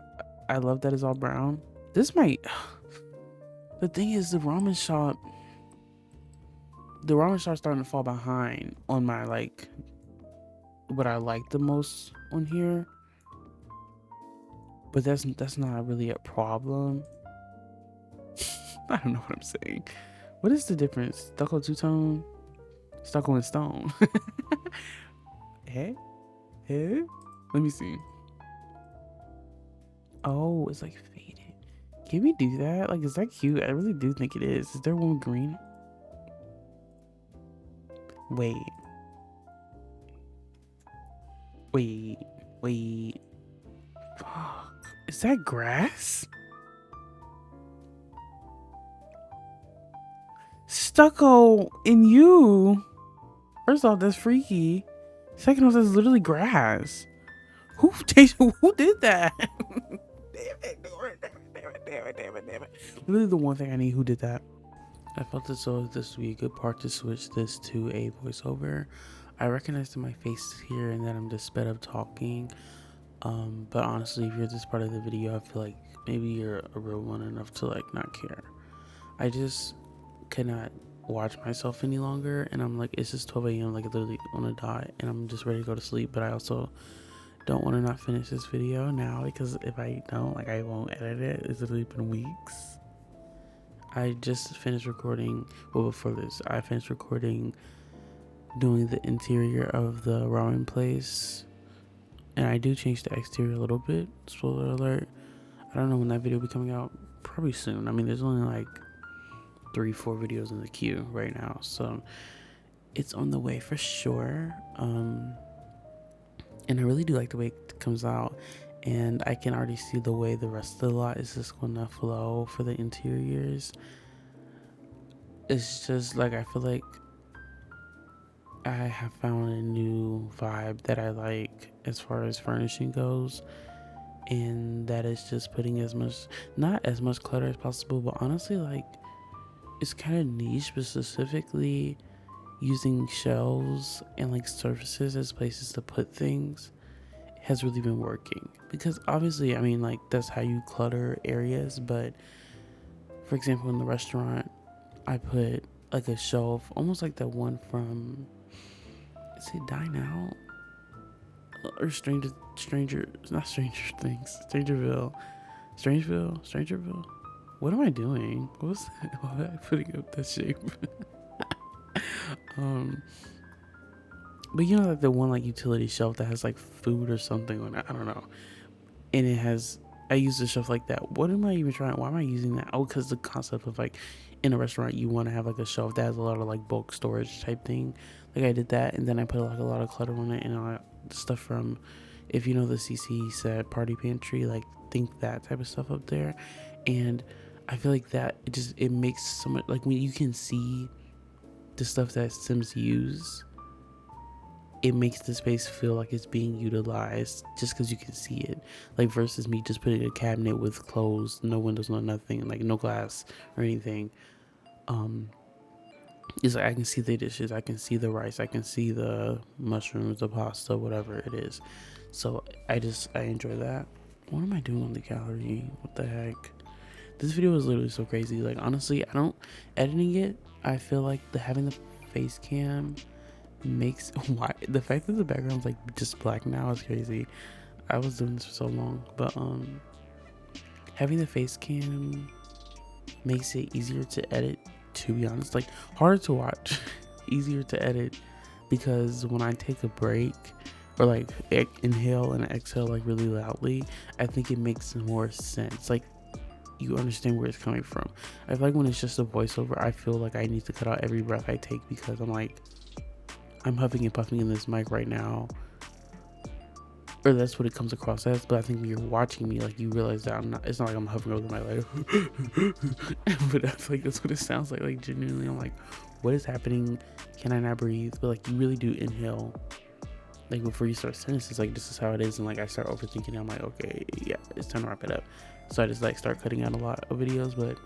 I love that it's all brown. This might. The thing is, the ramen shop. The ramen shop's starting to fall behind on my like. What I like the most on here. But that's not really a problem. I don't know what I'm saying. What is the difference? Stucco two-tone? Stucco and stone. Hey? Hey? Let me see. Oh, it's like faded. Can we do that? Like, is that cute? I really do think it is. Is there one with green? Wait. Wait. Wait. Fuck. Is that grass? Stucco in you. First off, that's freaky. Second off, that's literally grass. Who did that? Damn it. Literally the one thing I need. Who did that? I felt as though this would be a good part to switch this to a voiceover. I recognize my face here and that I'm just sped up talking. But honestly, if you're this part of the video, I feel like maybe you're a real one enough to like not care. I just cannot watch myself any longer, and I'm like, it's just 12 a.m. like literally on a dot, and I'm just ready to go to sleep. But I also don't want to not finish this video now, because if I don't, like, I won't edit it. It's literally been weeks. I just finished recording. Well, before this, I finished recording doing the interior of the ramen place, and I do change the exterior a little bit. Spoiler alert. I don't know when that video will be coming out. Probably soon. I mean, there's only like 3-4 videos in the queue right now, so it's on the way for sure. And I really do like the way it comes out, and I can already see the way the rest of the lot is just gonna flow for the interiors. It's just like, I feel like I have found a new vibe that I like as far as furnishing goes, and that is just putting not as much clutter as possible, but honestly, like, it's kind of niche, but specifically using shelves and like surfaces as places to put things has really been working. Because obviously, I mean, like, that's how you clutter areas, but for example, in the restaurant, I put like a shelf almost like that one from, is it Dine Out or Stranger not Stranger Things, Strangerville. What am I doing? Why am I putting up that shape? But you know, like the one like utility shelf that has like food or something on it, I don't know. And it has, I use a shelf like that. What am I even trying? Why am I using that? Oh, because the concept of like in a restaurant, you want to have like a shelf that has a lot of like bulk storage type thing. Like I did that, and then I put like a lot of clutter on it, and stuff from, if you know the CC set party pantry, like think that type of stuff up there. And I feel like that it makes so much, like when you can see the stuff that Sims use, it makes the space feel like it's being utilized just because you can see it, like versus me just putting a cabinet with closed, no windows, no nothing, like no glass or anything. It's like I can see the dishes, I can see the rice, I can see the mushrooms, the pasta, whatever it is. So I enjoy that. What am I doing on the gallery? What the heck? This video is literally so crazy. Like, honestly, I don't editing it. I feel like having the face cam makes why the fact that the background's like just black now is crazy. I was doing this for so long, but having the face cam makes it easier to edit, to be honest. Like, harder to watch, easier to edit, because when I take a break or like inhale and exhale like really loudly, I think it makes more sense. Like, you understand where it's coming from. I feel like when it's just a voiceover, I feel like I need to cut out every breath I take, because I'm huffing and puffing in this mic right now, or that's what it comes across as. But I think when you're watching me, like, you realize that it's not like I'm hovering over the mic like but I feel like that's what it sounds like genuinely. I'm like, what is happening? Can I not breathe? But like, you really do inhale like before you start sentences, like, this is how it is. And like, I start overthinking, I'm like, okay, yeah, it's time to wrap it up. So I just like start cutting out a lot of videos. But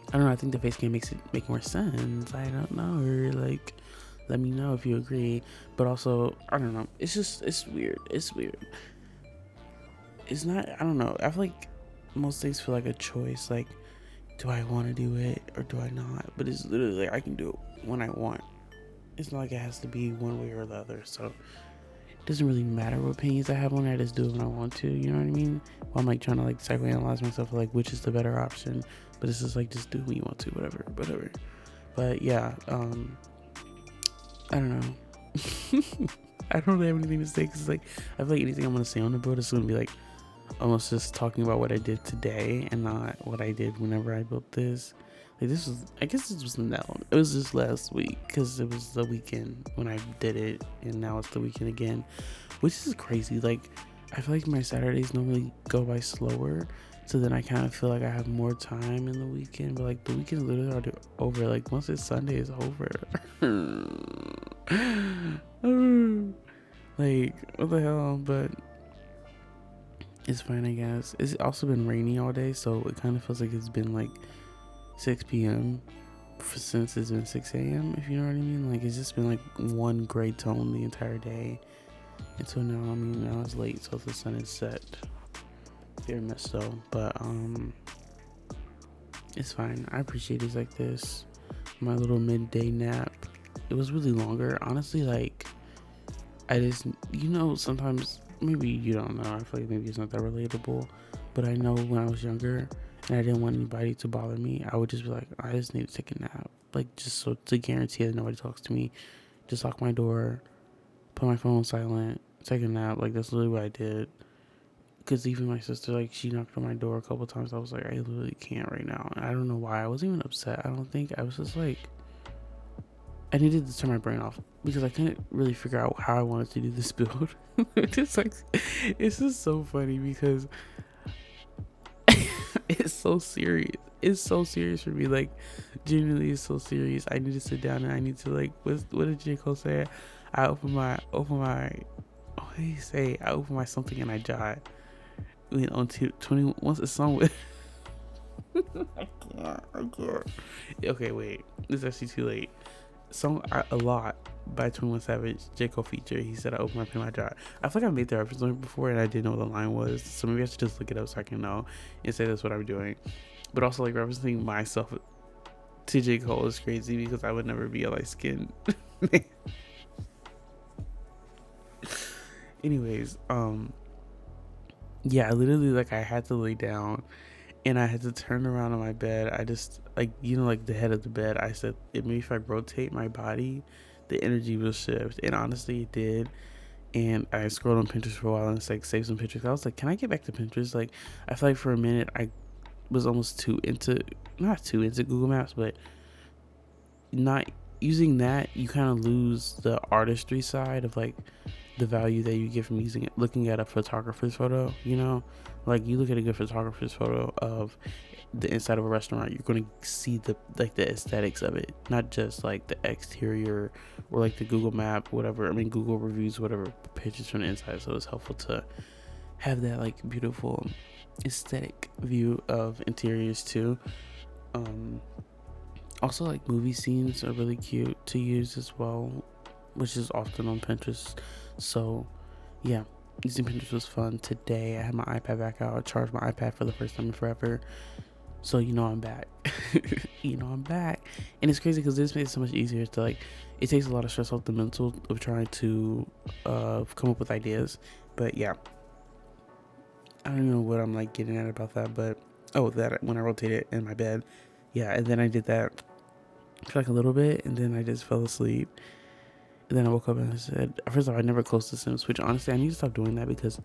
I don't know, I think the face cam makes it make more sense. I don't know, or like, let me know if you agree. But also, I don't know, it's weird. It's not, I don't know, I feel like most things feel like a choice. Like, do I want to do it or do I not? But it's literally like, I can do it when I want. It's not like it has to be one way or the other. So it doesn't really matter what opinions I have on it. I just do it when I want to, you know what I mean? Well, I'm like trying to like psychoanalyze myself, like, which is the better option. But it's just like, just do when you want to, whatever. But yeah, I don't know. I don't really have anything to say, because like, I feel like anything I'm gonna say on the boat is gonna be like almost just talking about what I did today and not what I did whenever I built this. Like, this was, I guess this wasn't that long. It was just last week, because it was the weekend when I did it, and now it's the weekend again, which is crazy. Like, I feel like my Saturdays normally go by slower, so then I kind of feel like I have more time in the weekend. But like, the weekend is literally already over. Like, once it's Sunday, it's over. Like, what the hell? But it's fine, I guess. It's also been rainy all day, so it kind of feels like it's been like 6 p.m. since it's been 6 a.m., if you know what I mean. Like, it's just been like one gray tone the entire day. And so now, I mean, now it's late, so the sun is set. Very much so. But it's fine. I appreciate days like this. My little midday nap, it was really longer. Honestly, like, I just, sometimes, maybe you don't know, I feel like maybe it's not that relatable, but I know when I was younger and I didn't want anybody to bother me, I would just be like, I just need to take a nap. Like, just so to guarantee that nobody talks to me, just lock my door, put my phone on silent, take a nap. Like, that's literally what I did. Because even my sister, like, she knocked on my door a couple times. I was like, I literally can't right now. And I don't know why. I wasn't even upset, I don't think. I was just like, I needed to turn my brain off, because I couldn't really figure out how I wanted to do this build. It's like, it's just so funny, because it's so serious. It's so serious for me. Like, genuinely, it's so serious. I need to sit down and I need to, like, what did J. Cole say? I open my, what did he say? I open my something and I jot. On 20, once a song with, I can't. Okay, wait. It's actually too late. Song A Lot by 21 Savage, J. Cole feature. He said, I open my pen, my jar. I feel like I made that reference before and I didn't know what the line was. So maybe I should just look it up so I can know and say that's what I'm doing. But also, like, referencing myself to J. Cole is crazy, because I would never be a light skinned man. Anyways, yeah, literally, like, I had to lay down and I had to turn around on my bed. I just, like, like the head of the bed, I said, maybe if I rotate my body, the energy will shift. And honestly, it did. And I scrolled on Pinterest for a while and it's like, save some pictures. I was like, can I get back to Pinterest? Like, I feel like for a minute I was almost not too into Google Maps, but not using that, you kind of lose the artistry side of, like, the value that you get from looking at a photographer's photo. Like, you look at a good photographer's photo of the inside of a restaurant, you're going to see the aesthetics of it, not just like the exterior or like the Google map, whatever. I mean, Google reviews, whatever, pictures from the inside. So it's helpful to have that, like, beautiful aesthetic view of interiors too. Also, like movie scenes are really cute to use as well, which is often on Pinterest. So yeah, using Pinterest was fun. Today I had my iPad back out. I charged my iPad for the first time in forever. So you know I'm back. You know I'm back. And it's crazy because this makes it so much easier to like, it takes a lot of stress off the mental of trying to come up with ideas. But yeah, I don't even know what I'm like getting at about that, but oh, that when I rotated in my bed. Yeah, and then I did that for like a little bit and then I just fell asleep. And then I woke up and I said, first of all, I never closed the Sims, which honestly I need to stop doing that because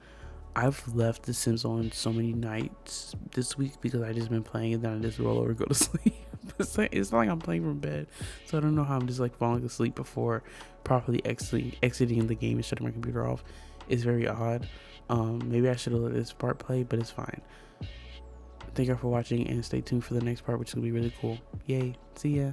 I've left the Sims on so many nights this week because I just been playing and then I just roll over and go to sleep. It's not like I'm playing from bed, so I don't know how I'm just like falling asleep before properly exiting the game and shutting my computer off. It's very odd. Maybe I should have let this part play, but it's fine. Thank you all for watching and stay tuned for the next part, which is gonna be really cool. Yay! See ya.